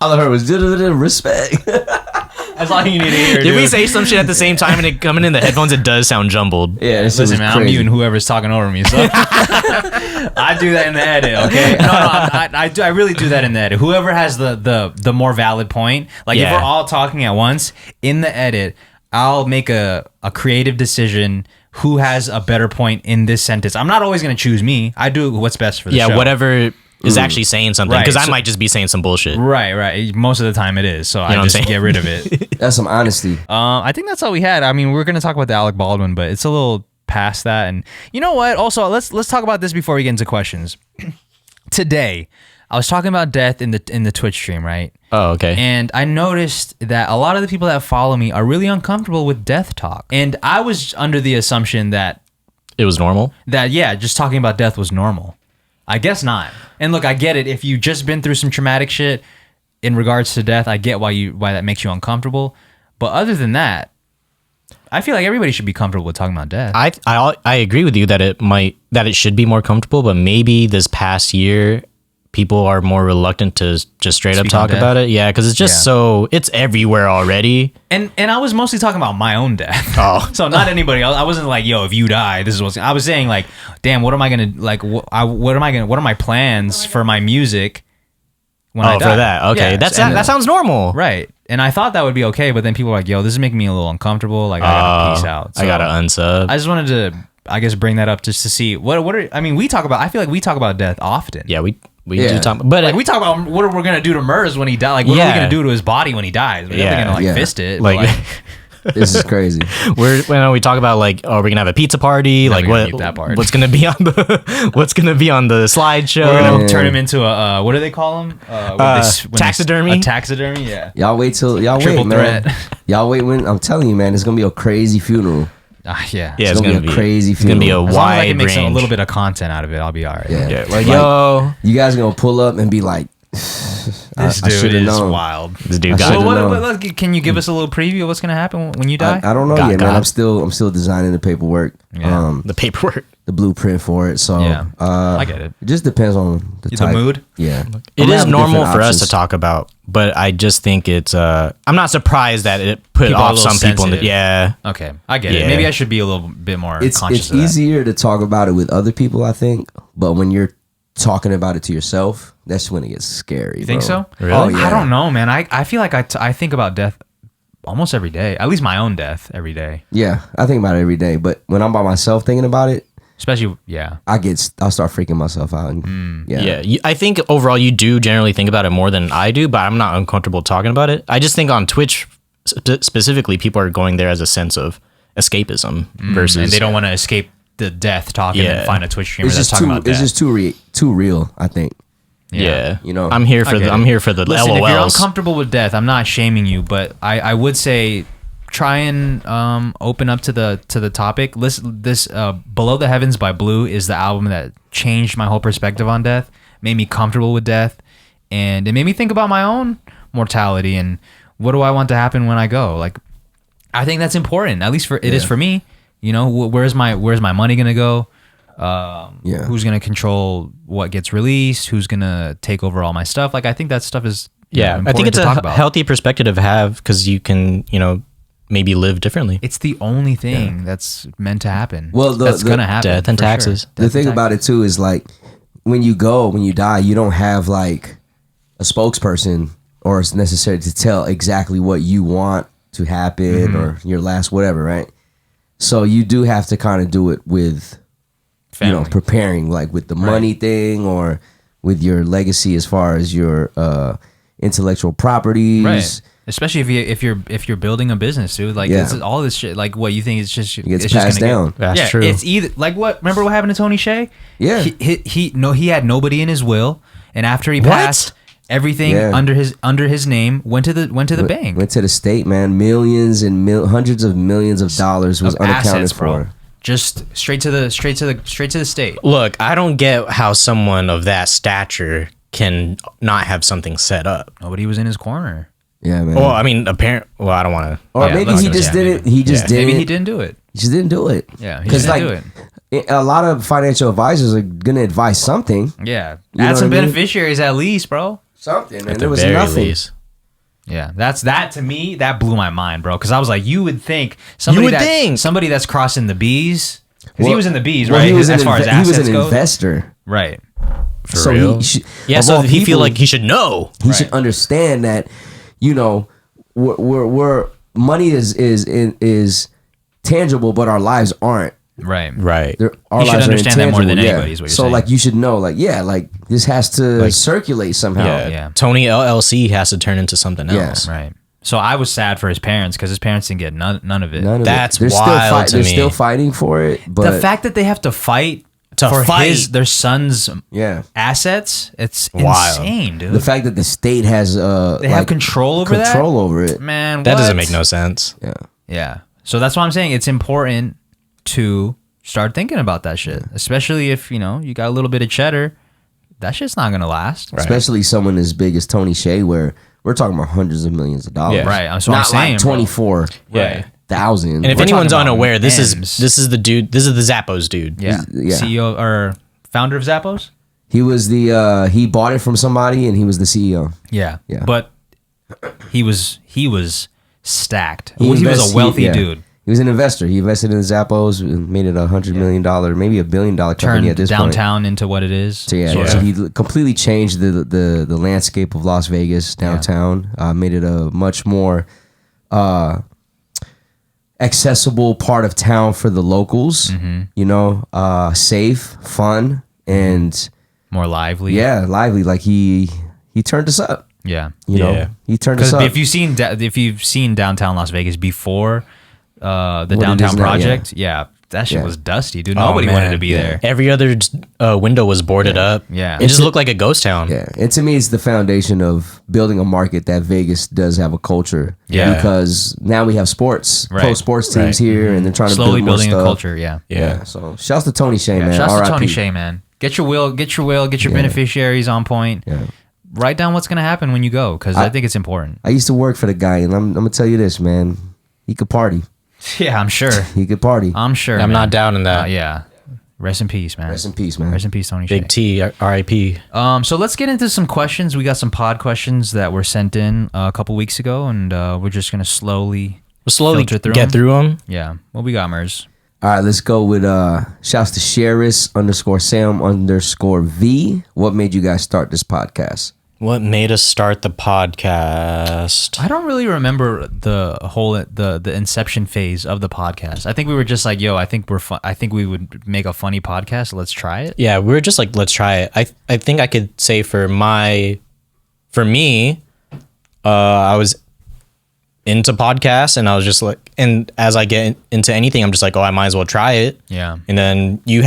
All I heard was respect. That's all you need to hear. Did we say some shit at the same time and it coming in the headphones? It does sound jumbled. Yeah, this Listen, was man, I'm crazy. muting whoever's talking over me. So I do that in the edit, okay? No, I really do that in the edit. Whoever has the more valid point, like if Yeah. we're all talking at once in the edit, I'll make a creative decision. Who has a better point in this sentence? I'm not always going to choose me. I do what's best for the show. Yeah, whatever is actually saying something. Right, Because I so- might just be saying some bullshit. Right. Most of the time it is, so know I what I'm just saying? get rid of it. That's some honesty. I think that's all we had. I mean, we're gonna talk about the Alec Baldwin, but it's a little past that. And you know what? Also, let's talk about this before we get into questions. Today, I was talking about death in the Twitch stream, right? Oh, okay. And I noticed that a lot of the people that follow me are really uncomfortable with death talk. And I was under the assumption that It was normal. just talking about death was normal. I guess not. And look, I get it. If you've just been through some traumatic shit, in regards to death, I get why that makes you uncomfortable. But other than that, I feel like everybody should be comfortable with talking about death. I agree with you that it should be more comfortable, but maybe this past year people are more reluctant to just straight up talk about it. Yeah, because it's just it's everywhere already. And I was mostly talking about my own death. Oh, so not anybody else. I wasn't like, yo, if you die, this is what's. I was saying like, damn, what am I gonna like? What are my plans for my music when I die? For that, okay, that sounds normal, right? And I thought that would be okay, but then people were like, yo, this is making me a little uncomfortable. Like I gotta peace out. So I gotta unsub. I just wanted to, I guess, bring that up just to see I mean, we talk about. I feel like we talk about death often. Yeah, we do talk, but like we talk about what we're gonna do to Merz when he dies. Like what are we gonna do to his body when he dies? We're never gonna fist it. Like this is crazy. We talk about like, oh, we're gonna have a pizza party. Like what's gonna be on the slideshow? We're gonna turn him into a what do they call him? Taxidermy. A taxidermy. Yeah. Y'all wait, man. Y'all wait when I'm telling you, man. It's gonna be a crazy funeral. Yeah, it's gonna be a crazy funeral. It's gonna be a as wide long as I can make range. a little bit of content out of it, I'll be all right. Yeah. Like, yo, you guys are gonna pull up and be like, this dude is wild. This dude got can you give us a little preview of what's gonna happen when you die? I don't know yet, man. I'm still designing the paperwork. Yeah. The paperwork, the blueprint for it. So I get it. It just depends on the type. mood. Yeah, it is normal for us to talk about, but I just think it's. I'm not surprised that it put off some people. Okay, I get it. Maybe I should be a little bit more conscious of that. It's easier to talk about it with other people, I think, but when you're talking about it to yourself, that's when it gets scary. You think so? Really? Oh, yeah. I don't know, man. I feel like I think about death almost every day. At least my own death every day. Yeah, I think about it every day. But when I'm by myself thinking about it, especially I'll start freaking myself out. And, I think overall you do generally think about it more than I do, but I'm not uncomfortable talking about it. I just think on Twitch specifically, people are going there as a sense of escapism versus, and they don't want to escape the death talk and then find a Twitch streamer that's talking about it's death. just too real, I think. Yeah. You know, I'm here for the Listen, LOLs. if you're uncomfortable with death, I'm not shaming you, but I would say try and open up to the topic. Listen, this Below the Heavens by Blue is the album that changed my whole perspective on death, made me comfortable with death, and it made me think about my own mortality and what do I want to happen when I go. Like, I think that's important. At least it is for me. You know, where's my money gonna go? Who's gonna control what gets released? Who's gonna take over all my stuff? Like, I think that stuff is I think it's a healthy perspective to have because you can maybe live differently. It's the only thing that's meant to happen. Well, that's gonna happen. Death and taxes. Sure. The thing about it too is like when you die, you don't have like a spokesperson or it's necessary to tell exactly what you want to happen or your last whatever, right? So you do have to kind of do it with, family. Preparing like with the money thing or with your legacy as far as your intellectual properties. Right. Especially if you're building a business, dude. Like this is all this shit. Like what you think is just it gets passed down. That's true. It's either like what. Remember what happened to Tony Hsieh? Yeah. He had nobody in his will, and after he passed, everything under his name went to the bank. Went to the state, man. Millions and hundreds of millions of dollars was unaccounted assets, for. bro. Just straight to the state. Look, I don't get how someone of that stature can not have something set up. Nobody was in his corner. Yeah, man. Well, I mean, I don't want to. Or maybe he just didn't. He just didn't. Maybe he didn't do it. He just didn't do it. Yeah, he just didn't do it. A lot of financial advisors are gonna advise something. Yeah, You know add some what I mean? beneficiaries at least, bro. Something, and there was nothing. Yeah, that to me that blew my mind, bro. Because I was like, you would think somebody that's crossing the B's, because he was in the B's, right? He was as far as assets he was an go, investor, right? For real? So he feel like he should know. He should understand that, we're money is tangible, but our lives aren't. Right. Our you should understand that more than anybody. Is what you're saying. So like you should know, this has to circulate somehow. Yeah. Tony LLC has to turn into something else. Right. So I was sad for his parents because his parents didn't get none of it. That's wild to me. They're still fighting for it, but the fact that they have to fight their son's assets, it's wild. Insane, dude. The fact that the state has they have control over it, man. That doesn't make no sense. Yeah. So that's why I'm saying it's important to start thinking about that shit, especially if you got a little bit of cheddar. That shit's not gonna last. Especially someone as big as Tony Hsieh, where We're talking about hundreds of millions of dollars. Yeah. Right. So Not I'm saying, like bro. 24,000. And if We're anyone's talking about unaware, this M's. is the dude. This is the Zappos dude. Yeah. Yeah. CEO or founder of Zappos. He was he bought it from somebody and he was the CEO. Yeah. Yeah. But he was stacked. He He was invest- a wealthy he- yeah. dude. He was an investor. He invested in Zappos and made it $100 million, maybe $1 billion company Turned at this point. downtown into what it is. So yeah, Yeah. so he completely changed the landscape of Las Vegas downtown. Made it a much more accessible part of town for the locals. Mm-hmm. You know, safe, fun, and More lively. yeah, lively. Like he turned us up. Yeah. You know, Yeah. he turned us Because up. if you've seen downtown Las Vegas before the it is downtown now, project, that shit Yeah. was dusty, dude. Oh, Nobody man. wanted to be there. Every other window was boarded up. Yeah. It just looked like a ghost town. Yeah, and to me, it's the foundation of building a market that Vegas does have a culture. Yeah. because now we have sports, Right. pro sports teams Right. here, and they're trying Slowly to build more building a stuff. culture. Yeah. Yeah. So shouts to Tony Shea, man. Shouts to R.I.P. Tony Shea, man. Get your beneficiaries on point. Yeah. Write down what's gonna happen when you go, because I think it's important. I used to work for the guy, and I'm gonna tell you this, man. He could party. Yeah, I'm sure. He could party. I'm sure. I'm man. not down in that. Yeah. Rest in peace, man. Rest in peace, man. Rest in peace, Tony Shea. Big T, R.I.P. So let's get into some questions. We got some pod questions that were sent in a couple weeks ago, and we're just gonna slowly We'll slowly filter through get them. through them. Yeah. What we got, Merz? All right, let's go with shouts to Sheris_Sam_V. What made you guys start this podcast? What made us start the podcast? I don't really remember the whole the inception phase of the podcast. I think we were just like, yo, I think we would make a funny podcast. Let's try it. Yeah, we were just like, let's try it. I think I could say for me, I was into podcasts, and I was just like, and as I get into anything, I'm just like, oh, I might as well try it. Yeah. And then we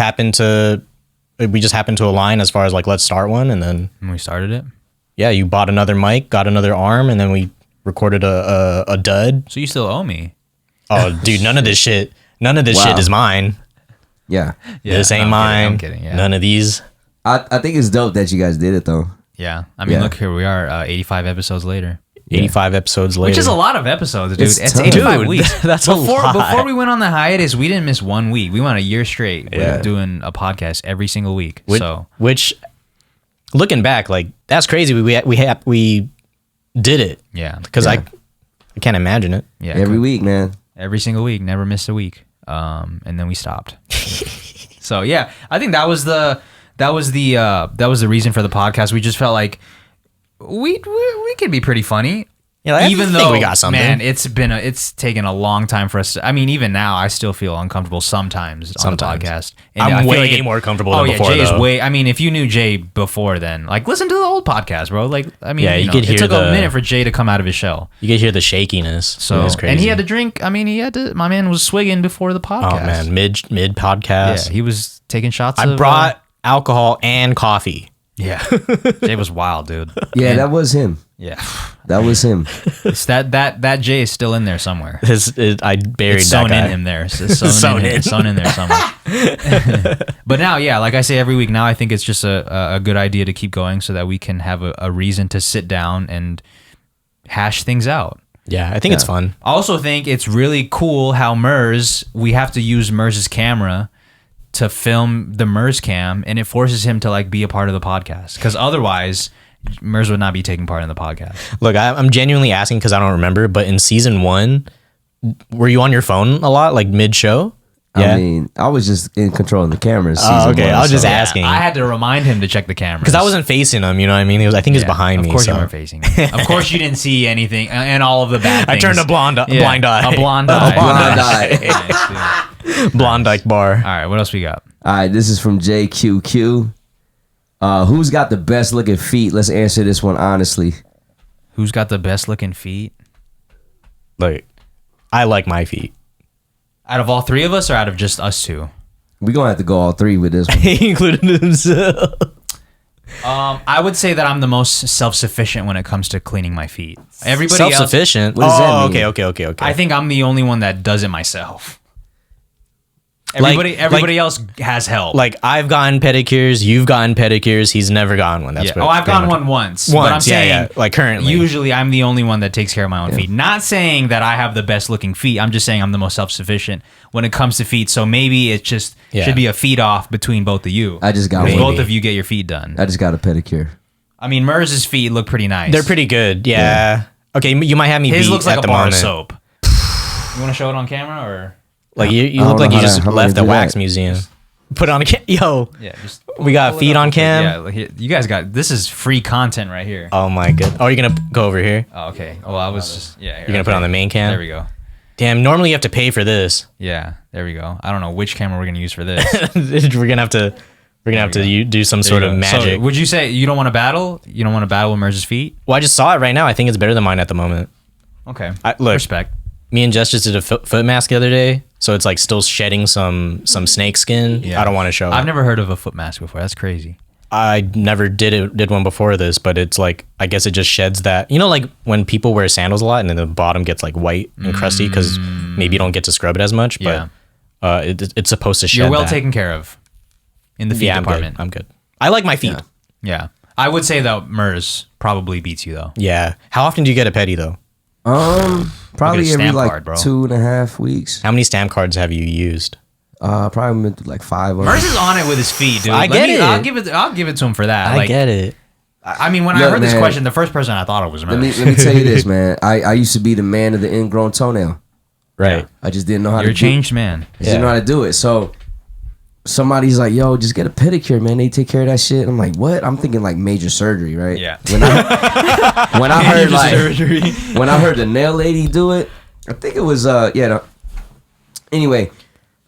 just happened to align as far as like, let's start one. And then, And we started it. yeah, you bought another mic, got another arm, and then we recorded a dud. So you still owe me. Oh, dude, none of this shit Wow. is mine. Yeah. This ain't I'm mine. kidding. Yeah. None of these. I think it's dope that you guys did it, though. Yeah. I mean, Yeah. look, here we are, 85 episodes later. 85 episodes later. Which is a lot of episodes, dude. It's It's tough. 85 Dude, weeks. that's a lot. Before we went on the hiatus, we didn't miss 1 week. We went a year straight Yeah. with doing a podcast every single week. Which, looking back, like that's crazy. We did it Yeah. because I can't imagine it. Yeah. Every week, man. Every single week, never missed a week. And then we stopped. So yeah, I think that was the reason for the podcast. We just felt like we could be pretty funny. Yeah, like, I even think though we got something. Man, it's taken a long time for us. I mean, even now, I still feel uncomfortable sometimes on the podcast. And I'm I feel way like more comfortable Oh than yeah, before, Jay is though. way. I mean, if you knew Jay before then, like listen to the old podcast, bro. Like, I mean, Yeah, you know, could it hear took a the- minute for Jay to come out of his shell. You could hear the shakiness. So it's crazy. and he had to drink. I mean, he had to. My man was swigging before the podcast. Oh man, mid podcast. Yeah, he was taking shots. I brought alcohol and coffee. Yeah, Jay was wild, dude. Yeah, And- that was him. yeah. That was him. It's that Jay is still in there somewhere. I buried It's that sewn guy. in him there. It's Sewn in. sewn in there somewhere. But now, yeah, like I say every week now, I think it's just a good idea to keep going so that we can have a reason to sit down and hash things out. Yeah, I think it's fun. I also think it's really cool how we have to use Merz's camera to film the Merz cam, and it forces him to like be a part of the podcast, because otherwise Merz would not be taking part in the podcast. Look, I'm genuinely asking because I don't remember, but in season 1, were you on your phone a lot, like mid show? I mean, I was just in control of the cameras. Oh, season okay. one, I was just so- asking. I had to remind him to check the camera Because I wasn't facing him, you know what I mean? I think he was behind me. Of course so. you weren't facing me. Of course you didn't see anything and all of the bad I things. turned a blind eye. A blind eye. blind eye. Nice, dude. Blondike bar. All right, what else we got? All right, this is from JQQ. Who's got the best looking feet? Let's answer this one honestly. Who's got the best looking feet? Like, I like my feet. Out of all three of us or out of just us two? We're going to have to go all three with this one. He included himself. I would say that I'm the most self-sufficient when it comes to cleaning my feet. Everybody else, Self-sufficient. What does that mean? Okay. I think I'm the only one that does it myself. Everybody else has help. Like I've gotten pedicures, you've gotten pedicures. He's never gotten one. That's I've gotten one once. But I'm saying, like currently, usually I'm the only one that takes care of my own feet. Not saying that I have the best looking feet. I'm just saying I'm the most self sufficient when it comes to feet. So maybe it just should be a feet off between both of you. I just got one. Both of you get your feet done. I just got a pedicure. I mean, Merz's feet look pretty nice. They're pretty good. Yeah. Okay, you might have me His beat looks like at a the bar moment. of soap. You want to show it on camera or? Like you I look don't like know you how just to left the do wax that. museum. Put on a yo. Yeah, just We got pull it feet up on real quick. cam? Yeah, look here. You guys got this is free content right here. Oh my god. Oh, you're gonna go over here. Oh, okay. Oh, I was just You're gonna put it on the main cam. There we go. Damn. Normally you have to pay for this. Yeah, there we go. I don't know which camera we're gonna use for this. we're gonna have to do some sort of magic. So, would you say you don't want to battle? You don't want to battle with Merz's feet? Well, I just saw it right now. I think it's better than mine at the moment. Okay. Look, Respect. me and Jess just did a foot mask the other day, so it's like still shedding some snake skin. Yeah. I don't want to show I've it. never heard of a foot mask before. That's crazy. I never did one before this, but it's like I guess it just sheds that. You know, like when people wear sandals a lot and then the bottom gets like white and crusty because maybe you don't get to scrub it as much. But it's supposed to shed. You're well that. taken care of in the feet department. I'm good. I like my feet. Yeah. I would say that Merz probably beats you though. Yeah. How often do you get a pedi though? Probably Look at a every stamp like card, bro. 2.5 weeks. How many stamp cards have you used? Probably been through like 5 of them. Merz is on it with his feet, dude. I get it. I'll give it to him for that. I get it. I mean, when I Look, heard this man. question, the first person I thought of was Merz. Let me tell you this, man. I used to be the man of the ingrown toenail. Right. I just didn't know how You're to a changed man. I just didn't know how to do it. So somebody's like, yo, just get a pedicure, man. They take care of that shit. I'm like, what? I'm thinking like major surgery, right? Yeah. When I heard like surgery. when I heard the nail lady do it, I think it was anyway,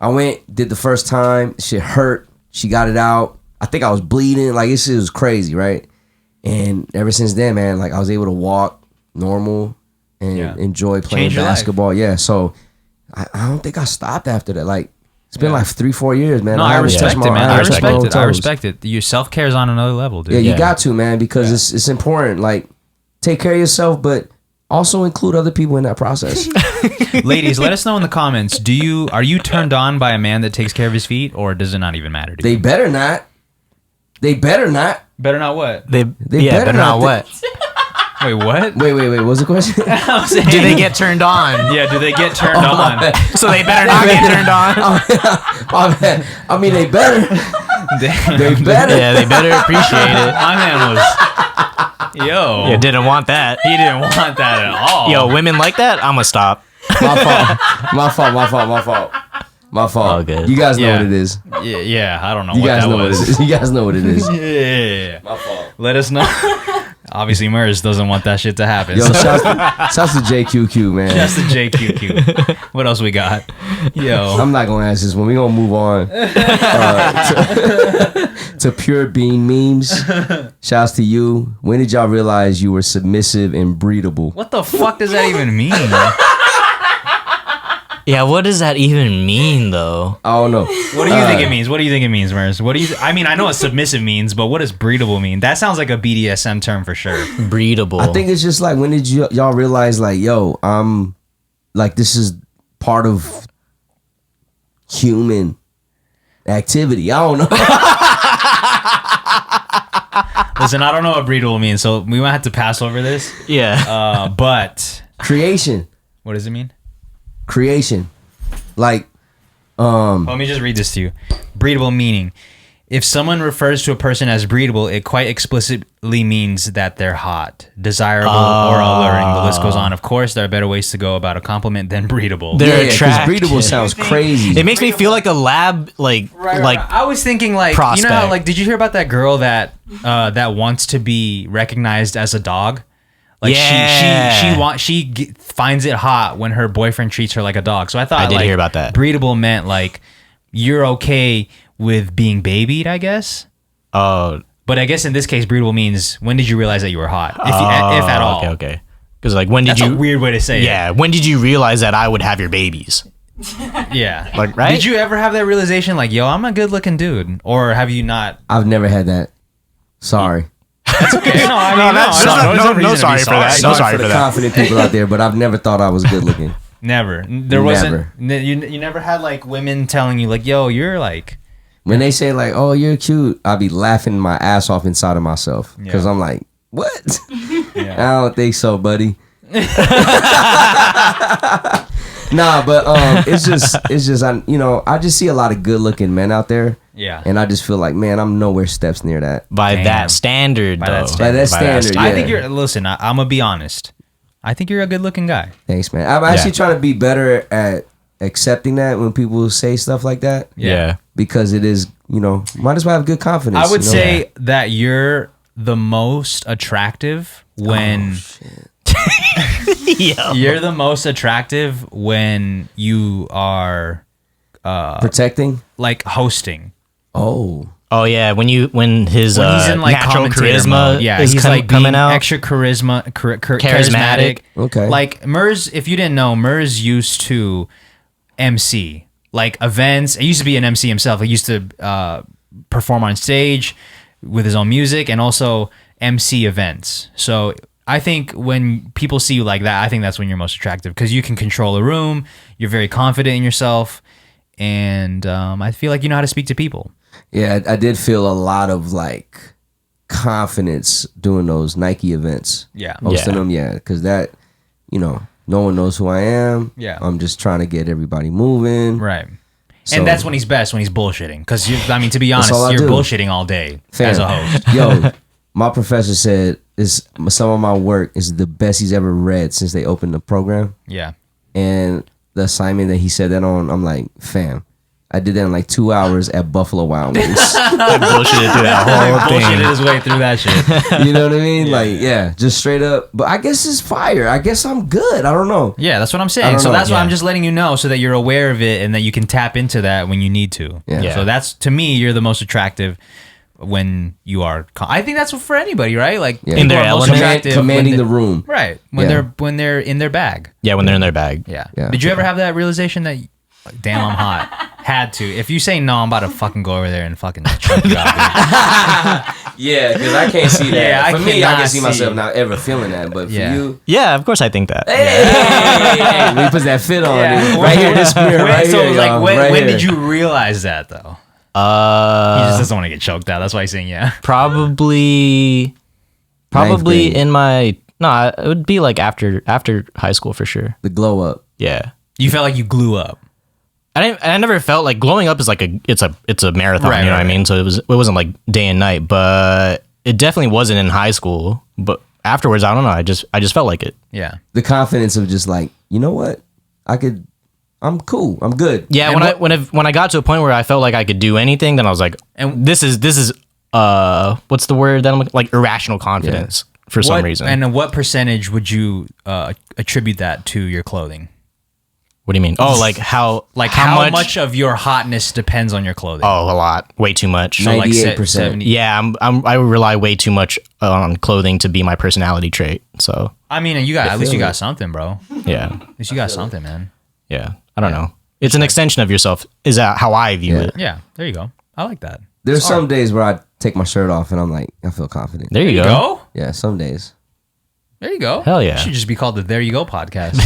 I went, did the first time, shit hurt. She got it out. I think I was bleeding. Like this shit was crazy, right? And ever since then, man, like I was able to walk normal and enjoy playing Change your life. basketball. Yeah. So I don't think I stopped after that. Like it's been like 3-4 years, man. No, I haven't respect touched it, my- man. I I haven't touched my respect own it. I toes. respect it. Your self care is on another level, dude. Yeah, you got to, man, because it's important. Like take care of yourself, but also include other people in that process. Ladies, let us know in the comments. Are you turned on by a man that takes care of his feet, or does it not even matter to They you? better not. They better not. Better not what? They better not what? Wait, what? Wait. What was the question? Do they get turned on? Yeah, do they get turned on? So they better not get turned on. My bad. I mean, they better. They better. Yeah, they better appreciate it. My man was. Yo. Yeah, didn't want that. He didn't want that at all. Yo, women like that? I'ma stop. My fault. All good. You guys know Yeah. what it is. Yeah, I don't know You what guys that know was. what it is. You guys know what it is. Yeah. My fault. Let us know. Obviously, Merz doesn't want that shit to happen. Yo, So shouts to JQQ, man. that's the JQQ. What else we got? Yo. I'm not gonna ask this one. We're gonna move on to pure bean memes. Shouts to you. When did y'all realize you were submissive and breedable? What the fuck does that even mean? Yeah, what does that even mean though? I don't know. What do you think it means? What do you think it means, Merz? What do you? I mean, I know what submissive means, but what does breedable mean? That sounds like a BDSM term for sure. Breedable. I think it's just like, when did y'all realize, like, yo, I'm like, this is part of human activity. I don't know. Listen, I don't know what breedable means, so we might have to pass over this. Yeah. But Creation. what does it mean? Like, Let me just read this to you. Breedable meaning. If someone refers to a person as breedable, it quite explicitly means that they're hot, desirable, or alluring. The list goes on. Of course, there are better ways to go about a compliment than breedable. They're because attractive. breedable sounds crazy. It makes me feel like a lab, like I was thinking, like, prospect. you know how, like, did you hear about that girl that that wants to be recognized as a dog? Like, Yeah. she finds it hot when her boyfriend treats her like a dog. So I thought I did like, hear about that. Breedable meant like you're okay with being babied, I guess. Oh, But I guess in this case, breedable means when did you realize that you were hot, if at all? Okay. Because like, when did That's you? a weird way to say it. Yeah. When did you realize that I would have your babies? Yeah. Like, right? Did you ever have that realization, like, yo, I'm a good looking dude, or have you not? I've never had that. Sorry. Okay, no, I mean, no sorry for that. No Sorry sorry for for the that. confident people out there, but I've never thought I was good looking. Never. There wasn't. You never had like women telling you like, "Yo, you're like." When they say like, "Oh, you're cute," I'll be laughing my ass off inside of myself because I'm like, "What? I don't think so, buddy." Nah, but it's just I just see a lot of good looking men out there. Yeah. And I just feel like, man, I'm nowhere steps near that. By that standard, though. By that standard, yeah. I think you're. Listen, I'm gonna be honest. I think you're a good looking guy. Thanks, man. I'm actually trying to be better at accepting that when people say stuff like that. Yeah. Because it is, might as well have good confidence. I would say that you're the most attractive when. You're the most attractive when you are protecting, like hosting. Oh yeah, when he's in like natural charisma mode. Yeah, he's like coming out, extra charismatic. Okay, like Merz, if you didn't know, Merz used to MC like events. He used to be an MC himself. He used to perform on stage with his own music and also MC events. So I think when people see you like that, I think that's when you're most attractive because you can control a room. You're very confident in yourself, and I feel like you know how to speak to people. Yeah, I did feel a lot of like confidence doing those Nike events. Yeah, hosting them. Yeah, because that, no one knows who I am. Yeah, I'm just trying to get everybody moving. Right. So, and that's when he's best, when he's bullshitting. Because to be honest, you're bullshitting all day as a host. Yo, my professor said some of my work is the best he's ever read since they opened the program. Yeah. And the assignment that he said that on, I'm like, fam, I did that in like 2 hours at Buffalo Wild Wings. I bullshitted through that whole thing. Bullshitted his way through that shit. You know what I mean? Just straight up. But I guess it's fire. I guess I'm good. I don't know. Yeah, that's what I'm saying. So that's why I'm just letting you know so that you're aware of it and that you can tap into that when you need to. Yeah. So that's, to me, you're the most attractive when you are. I think that's for anybody, right? Like in their element, commanding the room. Right. When they're in their bag. Yeah, when they're in their bag. Yeah. Did you ever have that realization that, damn, I'm hot? Had to. If you say no, I'm about to fucking go over there and fucking choke you out, dude. Yeah, because I can't see that. Yeah, for me, I can see myself not ever feeling that. But for you, yeah, of course I think that. Hey, when he puts that fit on, dude, right here, this mirror, right here. So it was like, when when did you realize that though? He just doesn't want to get choked out. That's why he's saying yeah. Probably in my it would be like after high school for sure. The glow up. Yeah. You felt like you glue up. I never felt like glowing up is like it's a marathon, you know what I mean? So it wasn't like day and night, but it definitely wasn't in high school. But afterwards, I don't know. I just felt like it. Yeah. The confidence of just like, you know what? I'm cool. I'm good. Yeah. When I got to a point where I felt like I could do anything, then I was like, and this is what's the word that I'm like irrational confidence for some reason. And what percentage would you attribute that to your clothing? What do you mean? Oh, like how much of your hotness depends on your clothing? Oh, a lot, way too much. So 98%. Yeah, I rely way too much on clothing to be my personality trait. So I mean, at least you got something, bro. Yeah, at least you got something, man. Yeah, I don't know. It's an extension of yourself. Is that how I view it? Yeah, there you go. I like that. There's some days where I take my shirt off and I'm like, I feel confident. There you go. Yeah, some days. There you go. Hell yeah. It should just be called the There You Go podcast.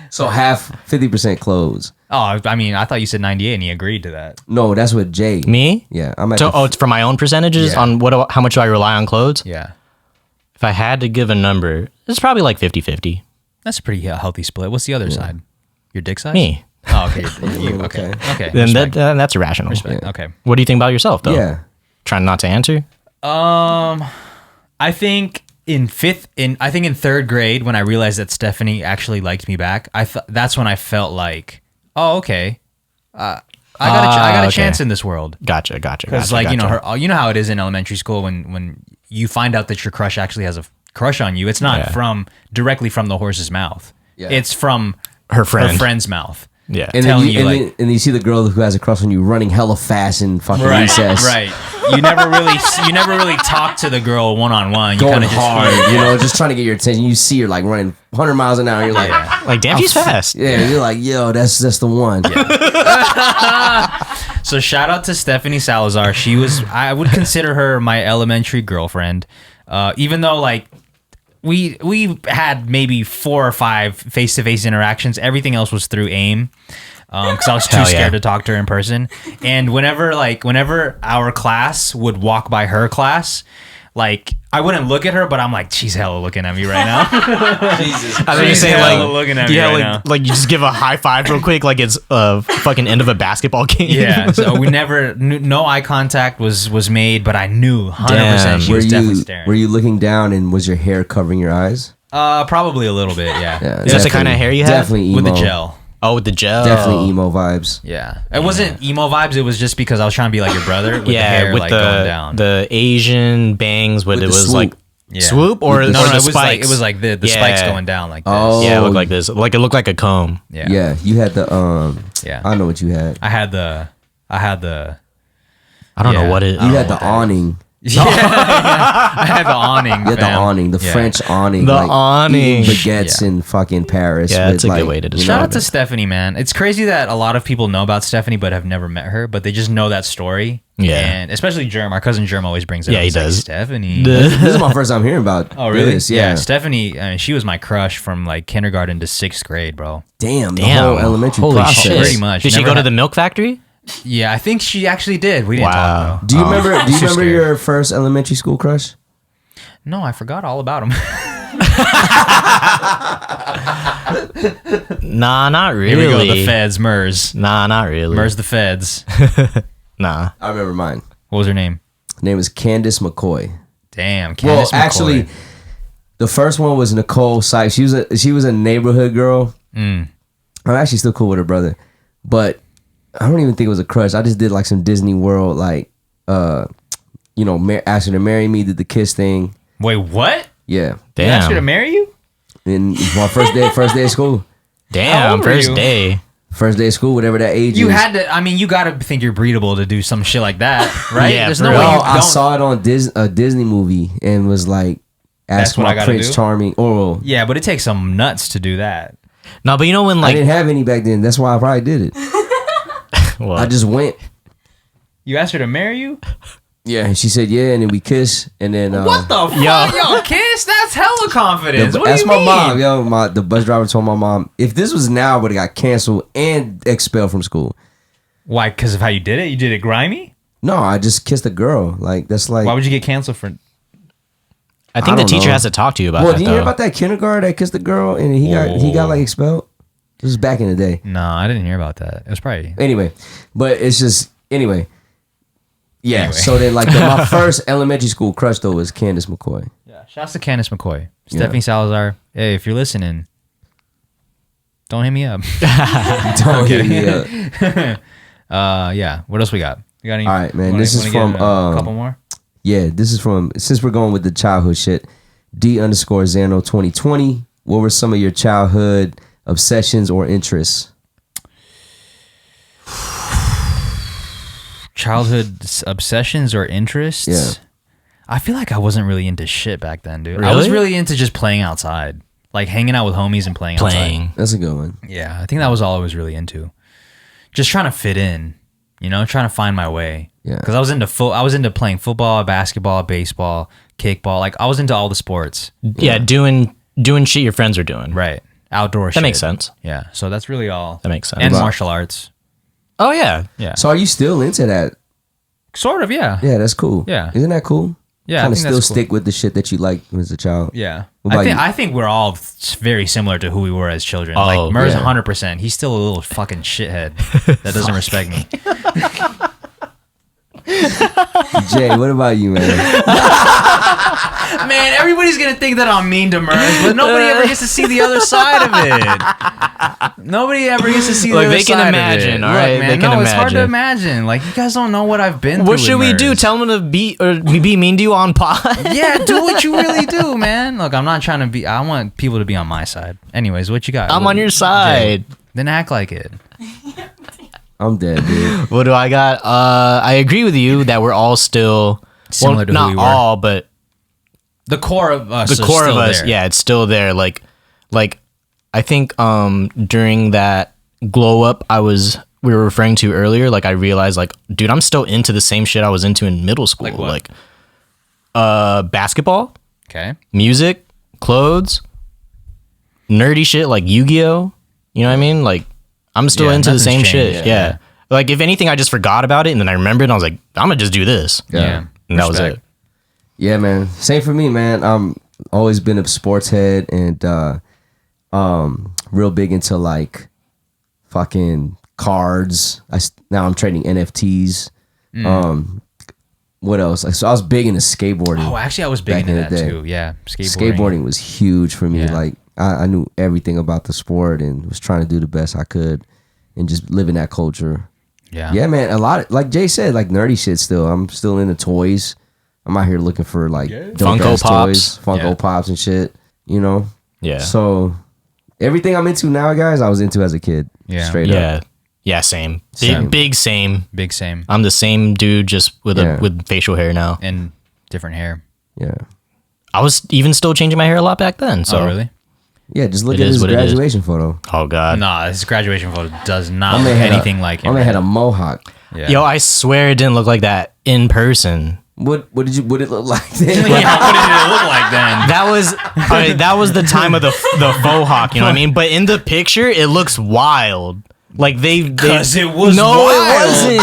So 50% clothes. Oh, I mean, I thought you said 98 and he agreed to that. No, that's what Jay. Me? Yeah. I'm at it's for my own percentages on how much do I rely on clothes? Yeah. If I had to give a number, it's probably like 50-50. That's a pretty healthy split. What's the other side? Your dick size? Me. Oh, okay. Okay. Okay. Then that's irrational. Respect. Yeah. Okay. What do you think about yourself, though? Yeah. Trying not to answer? I think in third grade when I realized that Stephanie actually liked me back, that's when I felt like, oh, okay, I got a chance in this world. Gotcha. Because you know how it is in elementary school when you find out that your crush actually has a crush on you. It's not directly from the horse's mouth. Yeah. It's from her friend's mouth. Yeah, and then you see the girl who has a crush on you running hella fast in fucking recess. Right. You never really talk to the girl one-on-one. You going just hard, just trying to get your attention. You see her like running 100 miles an hour. You're like, like damn, she's fast. Yeah, you're like, yo, that's the one. Yeah. So shout out to Stephanie Salazar. I would consider her my elementary girlfriend, even though like we had maybe 4 or 5 face-to-face interactions. Everything else was through AIM. Because I was too scared to talk to her in person. And whenever our class would walk by her class, like I wouldn't look at her, but I'm like, she's hella looking at me right now. Jesus, I was saying like looking at me right now. Like you just give a high five real quick, like it's a fucking end of a basketball game. Yeah, so we never, no eye contact was made, but I knew 100% she was definitely staring. Were you looking down and was your hair covering your eyes? Probably a little bit. Yeah. Is that the kind of hair you have? Definitely emo. With the gel. Oh, with the gel. Definitely emo vibes. Yeah. It wasn't emo vibes. It was just because I was trying to be like your brother with the hair with like going down. The Asian bangs with it was swoop. like swoop or no, the it spikes. was like the spikes going down like this. Oh. Yeah, it looked like this. Like it looked like a comb. Yeah. Yeah, you had the Yeah. I know what you had. I had the I don't know what it. You had the awning. Yeah, I had the awning. You had the awning, the French awning. The like awning. eating baguettes in fucking Paris. Yeah, with it's a good way to describe Shout out to Stephanie, man. It's crazy that a lot of people know about Stephanie but have never met her, but they just know that story. Yeah. And especially Germ. Our cousin Germ always brings it up. Yeah, he He's like, does. Stephanie. This is my first time hearing about. Oh, really? This. Yeah. Stephanie, I mean, she was my crush from like kindergarten to 6th grade, bro. Damn. The whole elementary Holy process. shit. Pretty much. Did she go to the milk factory? Yeah, I think she actually did. We didn't talk though. Do you remember? Do you Too remember scared. your first elementary school crush? No, I forgot all about him. Nah, not really. Here we go, the feds, Merz. Nah, not really. Merz the feds. Nah. I remember mine. What was her name? Her name was Candace McCoy. Damn, Candace Well, McCoy. actually, the first one was Nicole Sykes. She was a neighborhood girl. I'm actually still cool with her brother, but I don't even think it was a crush. I just did like some Disney World, like, asked her to marry me, did the kiss thing. Wait, what? Yeah. They asked her to Damn. marry you? And my first day of school. How Damn, old were first you? day. First day of school, whatever that age You is. had to. I mean, you got to think you're breedable to do some shit like that, right? Yeah, There's for no real. way you No, don't. I saw it on a Disney movie and was like, That's ask what I my gotta Prince do? Charming. Or Yeah, but it takes some nuts to do that. No, but you know when I like didn't have any back then. That's why I probably did it. what? I just went. You asked her to marry you? Yeah, and she said yeah, and then we kissed, and then What the fuck? Yo, kiss? That's hella confidence. What do that's you my mean? mom. Yo, the bus driver told my mom if this was now, I would have got canceled and expelled from school. Why? Because of how you did it? You did it grimy? No, I just kissed a girl. Like that's like. Why would you get canceled for? I think I the don't teacher know. has to talk to you about Well, that. did you hear Though. about that kindergarten that kissed a girl and he got like expelled? This was back in the day. No, I didn't hear about that. It was probably. Anyway, but it's just anyway. Yeah. Anyway. So then, like my first elementary school crush though was Candace McCoy. Yeah. Shouts to Candace McCoy. Stephanie Salazar. Hey, if you're listening, don't hit me up. Don't hit me up. Yeah. What else we got? You got any? All right, man. wanna- This is wanna get from a couple more. Yeah, this is from since we're going with the childhood shit. D_Zano 2020. What were some of your childhood obsessions or interests? Childhood obsessions or interests? Yeah. I feel like I wasn't really into shit back then, dude. I Really? was really into just playing outside. Like hanging out with homies and playing outside. That's a good one. Yeah, I think that was all I was really into. Just trying to fit in, trying to find my way. Yeah. Because I was into playing football, basketball, baseball, kickball. Like I was into all the sports. Yeah, doing shit your friends are doing. Right. Outdoor shit. That makes sense. Yeah. So that's really all. That makes sense. And Wow. martial arts. Oh yeah. Yeah. So are you still into that? Sort of, yeah. Yeah, that's cool. Yeah. Isn't that cool? Yeah, I Kind of think still that's cool. stick with the shit that you liked as a child. Yeah. What about you? I think we're all very similar to who we were as children. Oh, like Merz, yeah. 100%. He's still a little fucking shithead that doesn't respect me. Jay, what about you, man? Man, everybody's gonna think that I'm mean to Merz, but nobody ever gets to see the other side of it. Nobody ever gets to see the Look, other they can side imagine, of it. all right? Look, man, They can it's hard to imagine. imagine. Like you guys don't know what I've been through. What should with we do? Merz. Tell them to be mean to you on pod? Yeah, do what you really do, man. Look, I'm not trying to be. I want people to be on my side. Anyways, what you got? I'm on your side. Then act like it. I'm dead, dude. What do I got? I agree with you that we're all still Similar to who not we were. all, but The core of us. the core of still us, there. yeah, it's still there. Like I think during that glow up we were referring to earlier, like I realized like, dude, I'm still into the same shit I was into in middle school. Like what? Like basketball, Okay. music, clothes, nerdy shit like Yu-Gi-Oh. You know what I mean? Like, I'm still into the same shit. Yeah. Like, if anything, I just forgot about it, and then I remembered, and I was like, I'm gonna just do this. Yeah. And that was it. Yeah, man. Same for me, man. I'm always been a sports head and real big into like fucking cards. Now I'm trading NFTs. What else? So I was big into skateboarding. Oh, actually, I was big into that too. Yeah, skateboarding was huge for me. Yeah. Like I knew everything about the sport and was trying to do the best I could and just live in that culture. Yeah, man. A lot of, like Jay said, like nerdy shit. Still, I'm still into toys. I'm out here looking for like Funko Pops, Funko Pops and shit. You know. Yeah. So everything I'm into now, guys, I was into as a kid. Yeah. Straight up. Yeah, same. Same. Big same. Big same. I'm the same dude, just with with facial hair now. And different hair. Yeah. I was even still changing my hair a lot back then. So Oh, really? Yeah, just look at his graduation photo. Oh God. Nah, this graduation photo does not look anything like it. My man had a mohawk. Yeah. Yo, I swear it didn't look like that in person. What it look like then? Yeah, what did it look like then? That was the time of the faux hawk, you know what I mean? But in the picture, it looks wild. Like they 'Cause it was no, wild. it wasn't.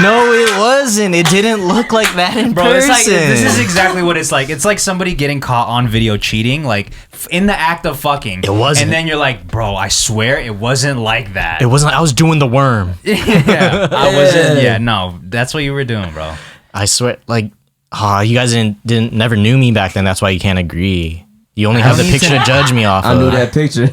No, it wasn't. It didn't look like that in Bro, person. it's like, this is exactly what it's like. It's like somebody getting caught on video cheating, like in the act of fucking. It wasn't. And then you're like, bro, I swear it wasn't like that. It wasn't. I was doing the worm. Yeah, I wasn't. Yeah, no, that's what you were doing, bro. I swear, like, you guys never knew me back then. That's why you can't agree. You only have the picture to judge me off. I knew that picture.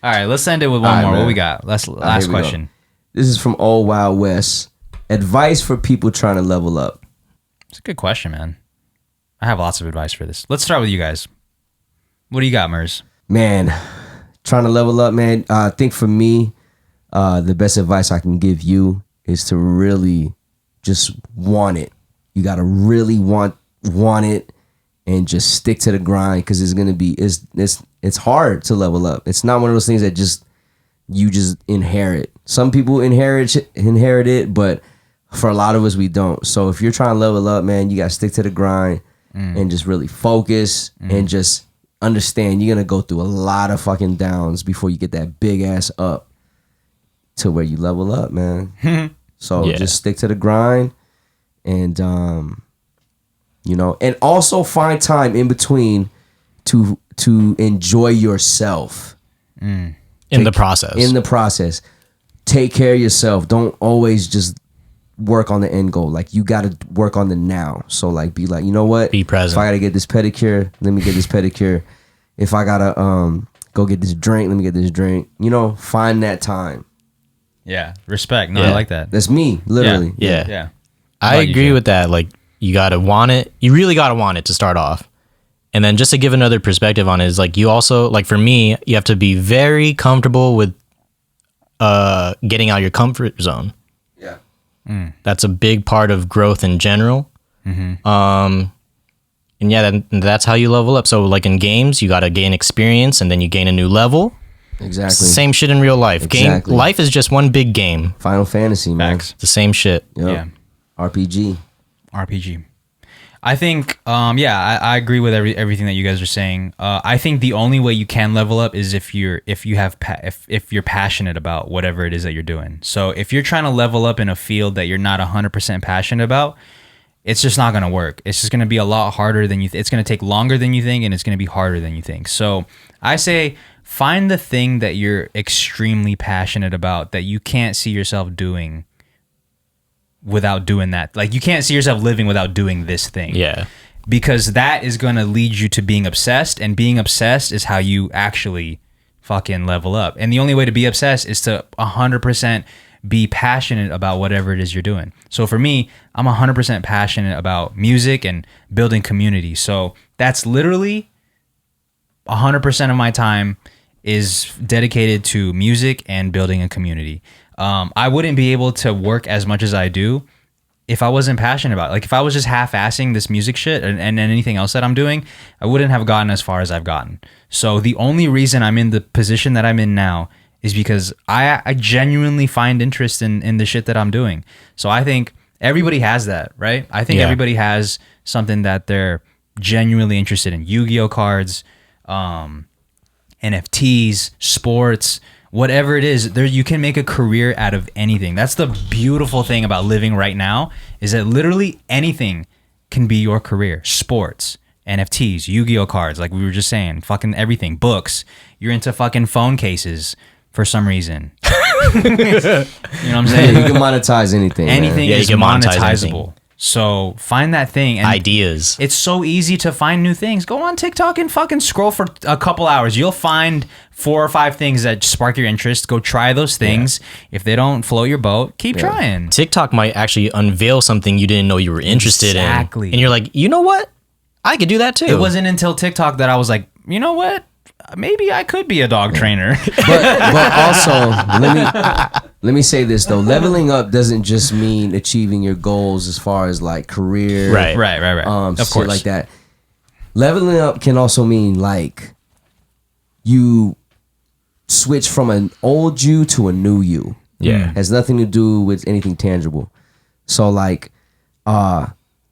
All right, let's end it with one more. man. What we got? Last question. This is from Old Wild West. Advice for people trying to level up. It's a good question, man. I have lots of advice for this. Let's start with you guys. What do you got, Merz? Man, trying to level up, man. I think for me, the best advice I can give you is to really just want it. You got to really want it and just stick to the grind, because it's going to be, it's hard to level up. It's not one of those things that you just inherit. Some people inherit it, but for a lot of us, we don't. So if you're trying to level up, man, you got to stick to the grind and just really focus and just understand you're going to go through a lot of fucking downs before you get that big ass up to where you level up, man. So just stick to the grind and, and also find time in between to enjoy yourself. In the process. Take care of yourself. Don't always just work on the end goal. Like, you got to work on the now. So like, be like, you know what? Be present. If I got to get this pedicure, let me get this pedicure. If I got to go get this drink, let me get this drink. Find that time. Yeah, respect. No, I like that. That's me, literally. Yeah. I agree with that. Like, you got to want it. You really got to want it to start off. And then just to give another perspective on it is, like, you also, like, for me, you have to be very comfortable with getting out of your comfort zone. Yeah. That's a big part of growth in general. And yeah, that's how you level up. So like in games, you got to gain experience and then you gain a new level. Exactly. Same shit in real life. Exactly. Life is just one big game. Final Fantasy, man. Facts. The same shit. Yep. Yeah. RPG. I think, I agree with everything that you guys are saying. I think the only way you can level up is if you're passionate about whatever it is that you're doing. So if you're trying to level up in a field that you're not 100% passionate about, it's just not going to work. It's just going to be a lot harder than you it's going to take longer than you think, and it's going to be harder than you think. So I say find the thing that you're extremely passionate about that you can't see yourself doing without doing that. Like, you can't see yourself living without doing this thing. Yeah. Because that is going to lead you to being obsessed, and being obsessed is how you actually fucking level up. And the only way to be obsessed is to 100% be passionate about whatever it is you're doing. So for me, I'm 100% passionate about music and building community. So that's literally 100% of my time is dedicated to music and building a community. I wouldn't be able to work as much as I do if I wasn't passionate about it. Like, if I was just half-assing this music shit and anything else that I'm doing, I wouldn't have gotten as far as I've gotten. So the only reason I'm in the position that I'm in now is because I genuinely find interest in the shit that I'm doing. So I think Everybody has that, right? I think Yeah. everybody has something that they're genuinely interested in. Yu-Gi-Oh cards, NFTs, sports, whatever it is. There, you can make a career out of anything. That's the beautiful thing about living right now, is that literally anything can be your career. Sports, NFTs, Yu-Gi-Oh cards, like we were just saying, fucking everything. Books. You're into fucking phone cases for some reason. You know what I'm saying? You can monetize anything. Anything Yeah, you is can monetize monetizable. anything. So find that thing. And Ideas. it's so easy to find new things. Go on TikTok and fucking scroll for a couple hours. You'll find 4 or 5 things that spark your interest. Go try those things. If they don't float your boat, keep trying. TikTok might actually unveil something you didn't know you were interested Exactly. in. And you're like, you know what? I could do that too. It wasn't until TikTok that I was like, you know what? Maybe I could be a dog trainer. But also, let me say this though. Leveling up doesn't just mean achieving your goals as far as like career, Right. right. Of shit course. like that. Leveling up can also mean like you switch from an old you to a new you. Yeah. Has nothing to do with anything tangible. So like,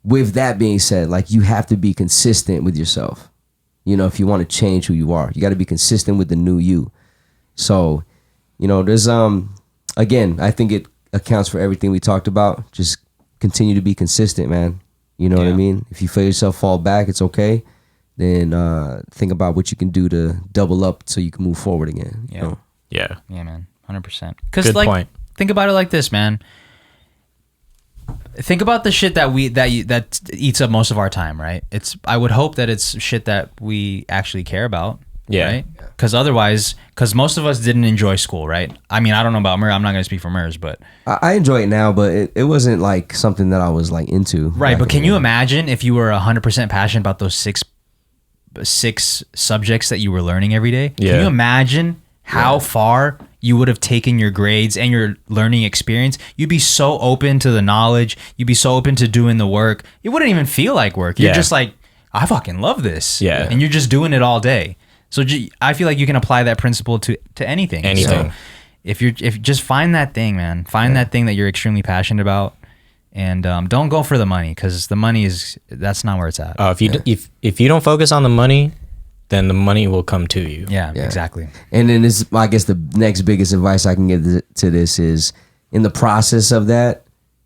with that being said, like you have to be consistent with yourself. You know, if you want to change who you are, you got to be consistent with the new you. So, you know, there's again, I think it accounts for everything we talked about. Just continue to be consistent, man. You know what I mean? If you feel yourself fall back, it's okay. Then think about what you can do to double up so you can move forward again. You know? Yeah. Yeah, man. 100%. Because Good like, point. think about it like this, man. Think about the shit that eats up most of our time, right? I would hope that it's shit that we actually care about. Yeah. Right? Because most of us didn't enjoy school, right? I mean, I don't know about Merz. I'm not going to speak for Merz, but I enjoy it now, but it wasn't like something that I was like into. right. But can you imagine if you were 100% passionate about those six subjects that you were learning every day? Yeah. Can you imagine how far you would have taken your grades and your learning experience? You'd be so open to the knowledge. You'd be so open to doing the work. It wouldn't even feel like work. You're Yeah. just like, I fucking love this. Yeah. And you're just doing it all day. So I feel like you can apply that principle to anything. Anything. So if just find that thing, man. Find that thing that you're extremely passionate about. And don't go for the money, because the money that's not where it's at. If you don't focus on the money, then the money will come to you. Yeah, exactly. And then this, I guess the next biggest advice I can give to this is, in the process of that,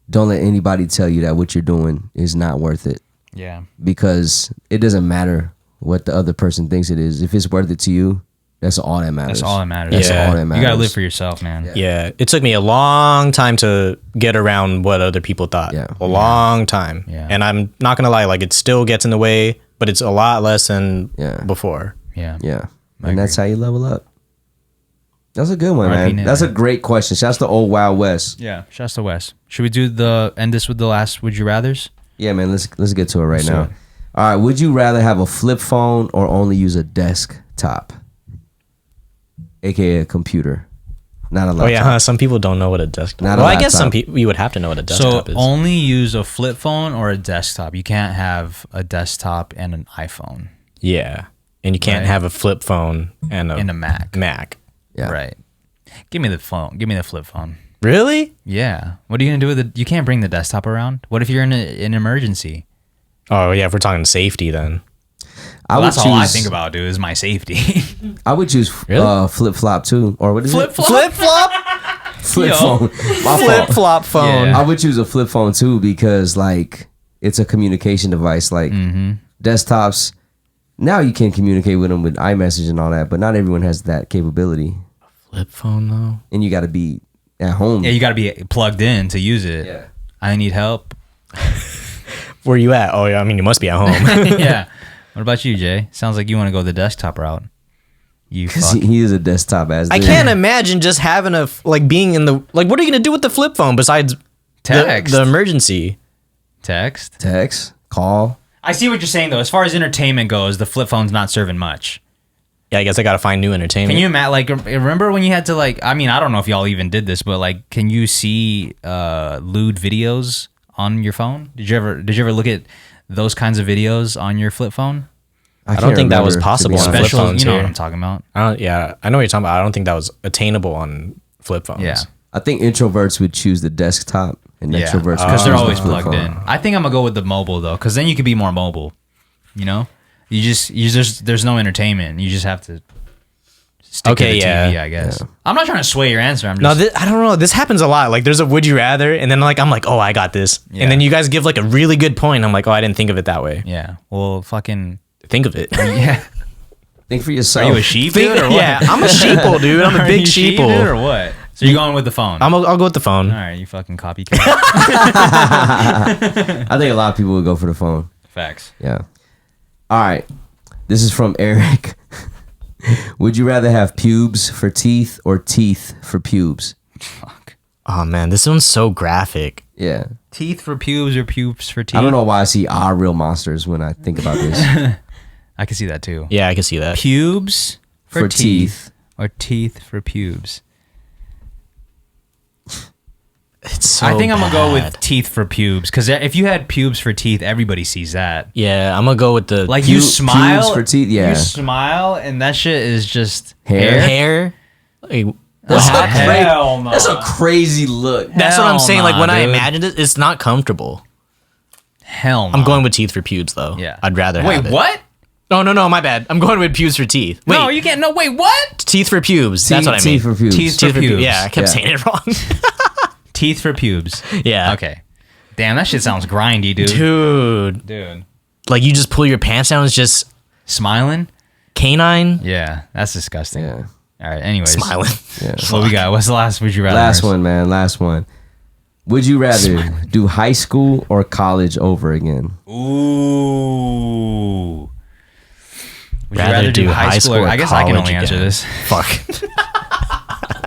don't let anybody tell you that what you're doing is not worth it. Yeah. Because it doesn't matter what the other person thinks it is. If it's worth it to you, that's all that matters. That's all that matters. That's Yeah. all that matters. You gotta live for yourself, man. Yeah. It took me a long time to get around what other people thought. Yeah. A long time. Yeah. And I'm not going to lie, like it still gets in the way, but it's a lot less than before. Yeah. Yeah. And that's how you level up. That's a good one, R.I.P. man. Nate, That's man. a great question. Shouts to old Wild West. Yeah. Shouts to West. Should we end this with the last Would You Rathers? Yeah, man. Let's get to it right do now. it. All right. Would you rather have a flip phone or only use a desktop, aka a computer, not a laptop? Oh yeah, huh? Some people don't know what a desktop. Not a Well, I guess laptop. some people you would have to know what a So desktop is. only use a flip phone or a desktop. You can't have a desktop and an iPhone Yeah, and you can't Right. have a flip phone and and a Mac. Mac. Yeah. Right. Give me the phone. Give me the flip phone. Really? Yeah. What are you gonna do with it? You can't bring the desktop around. What if you're in an emergency? Oh yeah, if we're talking safety, then Well, that's all I think about, dude. Is my safety. I would choose Really? flip flop too, or what is Flip it? flop. flip flop, Flip Yo. phone. My flip fault. flop phone. Yeah. I would choose a flip phone too because like it's a communication device. Like desktops, now you can communicate with them with iMessage and all that, but not everyone has that capability, Flip phone though. and you got to be at home. Yeah, you got to be plugged in to use it. Yeah. I need help. Where you at? Oh yeah, I mean you must be at home. Yeah. What about you, Jay? Sounds like you want to go the desktop route. You Because fuck. he is a desktop ass. I dude. can't imagine just having being in the what are you gonna do with the flip phone besides Text. the emergency? Text. text, call. I see what you're saying though. As far as entertainment goes, the flip phone's not serving much. Yeah, I guess I gotta find new entertainment. Can you imagine? Like, remember when you had to I mean, I don't know if y'all even did this, but like, can you see lewd videos on your phone? Did you ever look at those kinds of videos on your flip phone? I don't can't think that was remember, to be possible honest. on flip Special, phones you know here. what I'm talking about? Yeah, I know what you're talking about. I don't think that was attainable on flip phones. Yeah. I think introverts would choose the desktop and Yeah, extroverts because they're always use the plugged phone. in. I think I'm gonna go with the mobile though, because then you can be more mobile. You know, there's no entertainment. You just have to stick to the TV, I guess. I'm not trying to sway your answer. I'm just I don't know. This happens a lot. Like there's a would you rather, and then like I'm like, oh, I got this, Yeah. and then you guys give like a really good point. I'm like, oh, I didn't think of it that way. yeah. Well, fucking Think of it. yeah. Think for yourself. Are you a sheep, dude, or what? Yeah, I'm a sheeple, dude. I'm a Are big you sheep, sheeple. dude, or what? So you're going with the phone? I'll go with the phone. All right, you fucking copycat. I think a lot of people would go for the phone. Facts. Yeah. All right. This is from Eric. Would you rather have pubes for teeth or teeth for pubes? Fuck. Oh man, this one's so graphic. Yeah. Teeth for pubes or pubes for teeth? I don't know why I see real monsters when I think about this. I can see that too. Yeah, I can see that. Pubes for, For teeth or teeth for pubes. It's so I think I'm gonna go bad. with teeth for pubes because if you had pubes for teeth, everybody sees that. Yeah, I'm gonna go with the Like you smile pubes for teeth, yeah. You smile and that shit is just Hair. hair. Like, That's, what a happened? Hell no. that's a crazy look. That's what I'm Hell saying. Like nah, when I dude. imagined it, it's not comfortable. Hell no. I'm going with teeth for pubes though. Yeah. I'd rather. Wait, have it. what? No, my bad. I'm going with pubes for teeth. Wait, No, you can't. No, wait, what? teeth for pubes. That's what I mean. Teeth for pubes. Teeth Teeth for pubes. Yeah, I kept Yeah. saying it wrong. Teeth for pubes. Yeah. Okay. Damn, that shit sounds grindy, dude. Dude, like you just pull your pants down. It's just Smiling? canine Yeah, that's disgusting. Yeah. All right, anyways. smiling. Yeah. What we got? What's the last would you rather? Last Merz? one, man. Last one. Would you rather do high school or college over again? Ooh. Would you rather do high school or or I guess I can college only answer again? this. Fuck.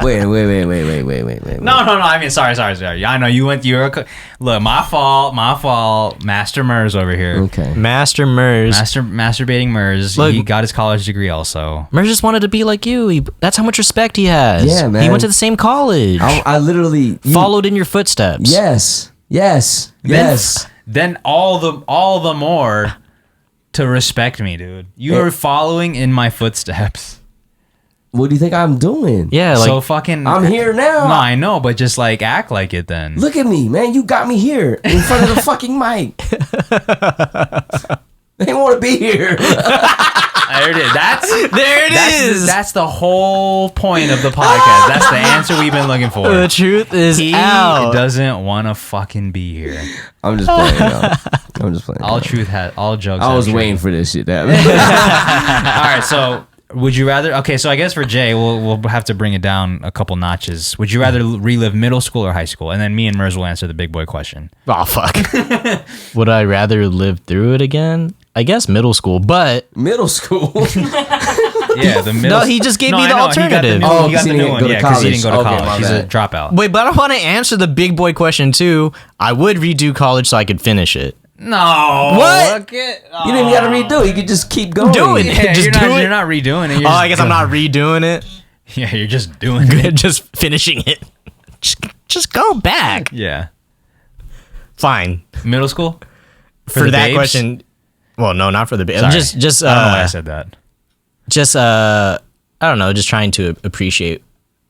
Wait. No. I mean, sorry. I know you went. Look, my fault. Master Merz over here. Okay. Master Merz. Masturbating Merz. Look- He got his college degree also. Merz just wanted to be like you. That's how much respect he has. Yeah, man. He went to the same college. I literally Followed in your footsteps. Yes. Then all the more to respect me, dude. You are following in my footsteps. What do you think I'm doing? Yeah, like So fucking. I'm here now. No, I know, but just like act like it then. Look at me, man. You got me here in front of the fucking mic. They want to be here. There it is. there it is. That's the whole point of the podcast. That's the answer we've been looking for. The truth is He out. doesn't want to fucking be here. I'm just playing, yo. I'm just playing. All yo. truth has all jokes. I was have waiting truth. for this shit to happen. All right, so would you rather? Okay, so I guess for Jay, we'll have to bring it down a couple notches. Would you rather relive middle school or high school? And then me and Merz will answer the big boy question. Oh fuck. Would I rather live through it again? I guess middle school, but Middle school. Yeah, the middle. No, he just gave me I the know, he got the alternative. new- Oh, he got 'cause the he new didn't one. go to Yeah, because he didn't go to college. Okay, college. my He's a bad. dropout. wait, but I want to answer the big boy question too. I would redo college so I could finish it. No. What? You didn't even got to redo it. You could just keep going. Do it. Yeah, Just you're, do not, it. you're not redoing it. You're Oh, just I guess I'm not redoing it. Yeah, you're just doing it. Just finishing it. Just go back. Yeah. Fine. Middle school? For the that babes? question. Well, no, not for the Sorry. just I don't know why I said that. I don't know, just trying to appreciate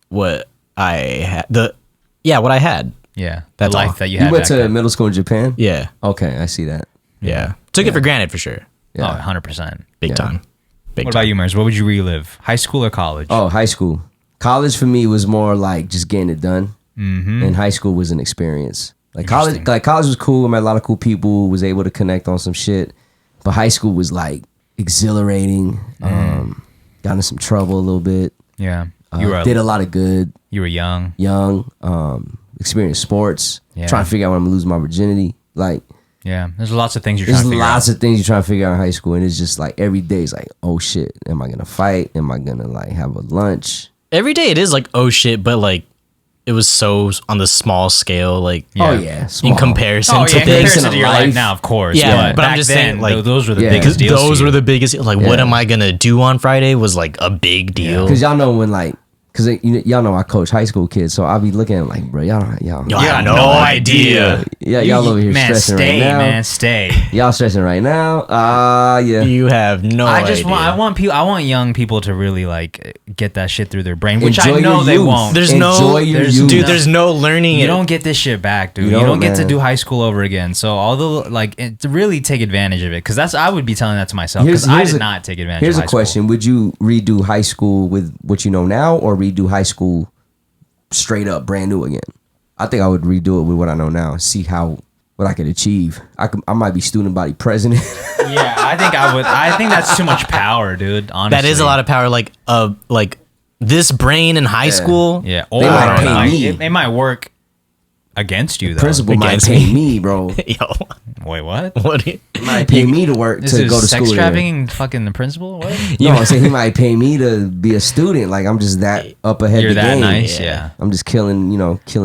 what I had. What I had. Yeah. That's the life all. that you You had went back to then. middle school in Japan? Yeah. Okay, I see that. Yeah. Took it for granted for sure. Oh, Yeah. 100%. Big Yeah. time. Big What time. about you, Merz? What would you relive? High school or college? Oh, high school. College for me was more like just getting it done. Mm-hmm. And high school was an experience. Like college was cool. I met a lot of cool people. Was able to connect on some shit. But high school was like exhilarating. Got into some trouble a little bit. Yeah. Did a lot of good. You were young. Young. Experienced sports. Yeah. Trying to figure out when I'm gonna lose my virginity. Like Yeah. There's lots of things you're there's trying to figure lots out. of things you're trying to figure out in high school, and it's just like every day is like, oh shit, am I gonna fight? Am I gonna like have a lunch? Every day it is like, oh shit, but like it was so on the small scale, like Yeah. Oh yeah, in small. comparison Oh, to yeah, in things. comparison to your life life. now, of course. Yeah, but I'm back just then, saying, like, those were the Yeah. biggest deals. Those to were you. the biggest. Like, what Yeah. am I gonna do on Friday was like a big deal. Cause y'all know when like, y'all know I coach high school kids, so I'll be looking at them like, bro, y'all. Yo, I had no idea. Yeah, y'all over here stressing right now. Man, stay. Y'all stressing right now. Yeah. You have no idea. I want young people to really like get that shit through their brain, which Enjoy I know your they youth. won't. There's There's no learning. You don't get this shit back, dude. You You don't, don't get to man. do high school over again. So although to really take advantage of it, because I would be telling that to myself, because I did not take advantage. Here's of a high school. question: would you redo high school with what you know now, or redo high school straight up brand new again? I think I would redo it with what I know now. See what I could achieve. I might be student body president. Yeah, I think I would. I think that's too much power, dude. Honestly, That is a lot of power. Like this brain in high school. Yeah, They might pay me. It might work against you though. Principal might Against pay me. me, bro. Yo, Wait, what? what? Do you, Might pay me to work This to is go to sex school. there. trafficking, fucking the principal. What? No, I'm saying he might pay me to be a student. Like I'm just that up ahead You're of the that game. nice, Yeah. yeah. I'm just killing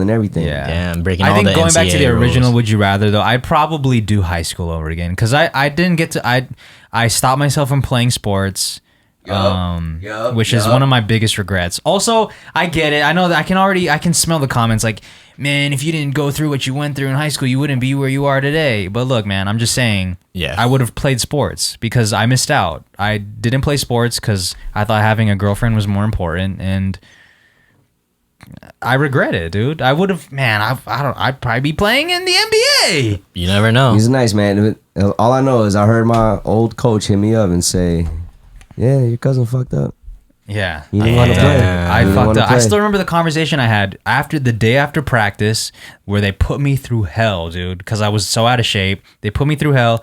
everything. Yeah. Damn, breaking I all think the going back to the NCAA original rules. Would You Rather though, I'd probably do high school over again because I didn't get to I stopped myself from playing sports. Which is one of my biggest regrets. Also, I get it. I know that I can smell the comments like, man, if you didn't go through what you went through in high school, you wouldn't be where you are today. But look, man, I'm just saying, Yeah. I would have played sports because I missed out. I didn't play sports because I thought having a girlfriend was more important, and I regret it, dude. I would have, man. I'd probably be playing in the NBA. You never know. He's nice, man. All I know is I heard my old coach hit me up and say, "Yeah, your cousin fucked up." Yeah, He didn't want to play. I He didn't fucked wanna up. I play. still remember the conversation I had after the day after practice where they put me through hell, dude, because I was so out of shape. They put me through hell.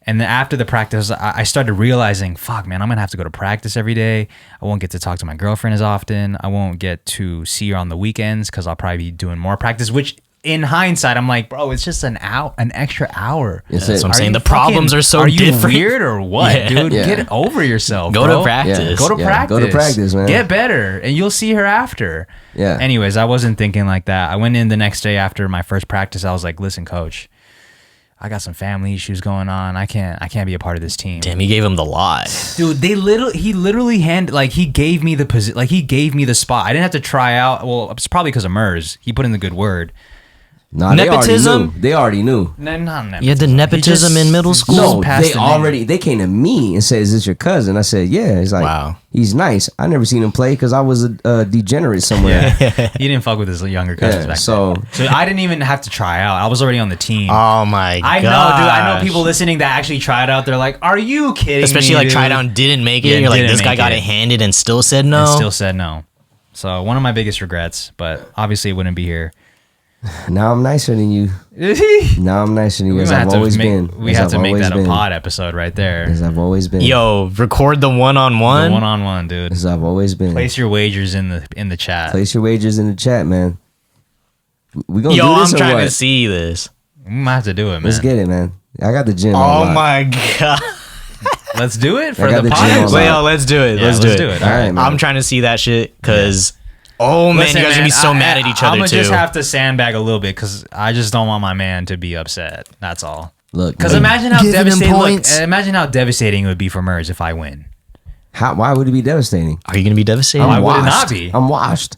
And then after the practice, I started realizing, fuck, man, I'm going to have to go to practice every day. I won't get to talk to my girlfriend as often. I won't get to see her on the weekends because I'll probably be doing more practice, which in hindsight, I'm like, bro, it's just an extra hour. Yes, That's what I'm Are saying. you The problems are so Are you different. weird or what, Yeah. dude? Yeah. Get over yourself, Go bro. to practice. Yeah. Go to Yeah, practice. go to practice, man. Get better, and you'll see her after. Yeah. Anyways, I wasn't thinking like that. I went in the next day after my first practice. I was like, listen, coach, I got some family issues going on. I can't be a part of this team. Damn, he gave him the lie. Dude, he literally he gave me the he gave me the spot. I didn't have to try out. Well, it's probably because of Merz. He put in the good word. Nah, Nepotism? They already knew. No, not nepotism. You had the nepotism in middle school? No, passed the name. they came to me and said, "Is this your cousin?" I said, "Yeah." He's like, Wow. He's nice. I never seen him play because I was a degenerate somewhere. He didn't fuck with his younger cousins Yeah, back so- then. So I didn't even have to try out. I was already on the team. Oh my god. I know, dude. I know people listening that actually tried out. They're like, "Are you kidding Especially me?" like dude? tried out and didn't make it. Yeah, and you're like, didn't this guy make got it. it handed and still said no. And still said no. So one of my biggest regrets, but obviously it wouldn't be here. Now I'm nicer than you. Now I'm nicer than you, as I've always been. We As have I've to make always that a been. pod episode right there. As I've always been. Yo, record the one-on-one. The one-on-one, dude. As I've always been. Place your wagers in the chat. Place your wagers in the chat, man. We gonna Yo, do I'm this or trying what? to see this. We might have to do it, man. Let's get it, man. I got the gym. Oh on lock. my god. Let's do it for got the the pod. gym on episode. lock. Wait, yo, let's do it. Yeah, let's do it. All right, man. I'm trying to see that shit because, oh man, Listen, you guys are gonna be so mad at each other I'm gonna too. just have to sandbag a little bit because I just don't want my man to be upset. That's all. Look, Because man. imagine how Giving him devastating. points. Imagine how devastating it would be for Merz if I win. Why would it be devastating? Are you gonna be devastated? Why I'm would it washed. not be? I'm washed.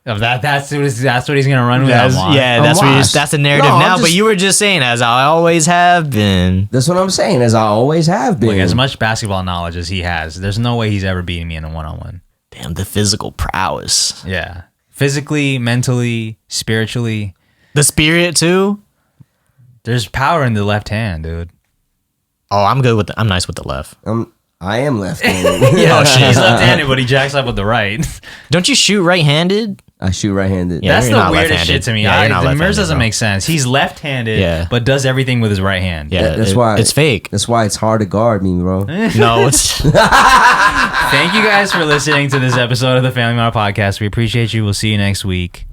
Of that's what he's gonna run with. That's, I'm yeah, I'm that's what washed. that's the narrative No, I'm now. But just- you were just saying, as I always have been. That's what I'm saying, as I always have been. Look, as much basketball knowledge as he has, there's no way he's ever beating me in a one-on-one. Damn, the physical prowess, Yeah, physically, mentally, spiritually, the spirit too. there's power in the left hand, dude. Oh, I'm good with. I'm nice with the left. I am left-handed. Yeah, oh, shit. He's left-handed, but he jacks up with the right. Don't you shoot right-handed? I shoot right-handed. Yeah. That's you're the not weirdest left-handed. shit to me. Yeah, you're not Merz left-handed, doesn't bro. make sense. He's left-handed, Yeah. but does everything with his right hand. Yeah, That's why it's fake. That's why it's hard to guard me, bro. No, it's Thank you guys for listening to this episode of the Family Mart Podcast. We appreciate you. We'll see you next week.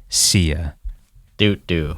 See ya. do.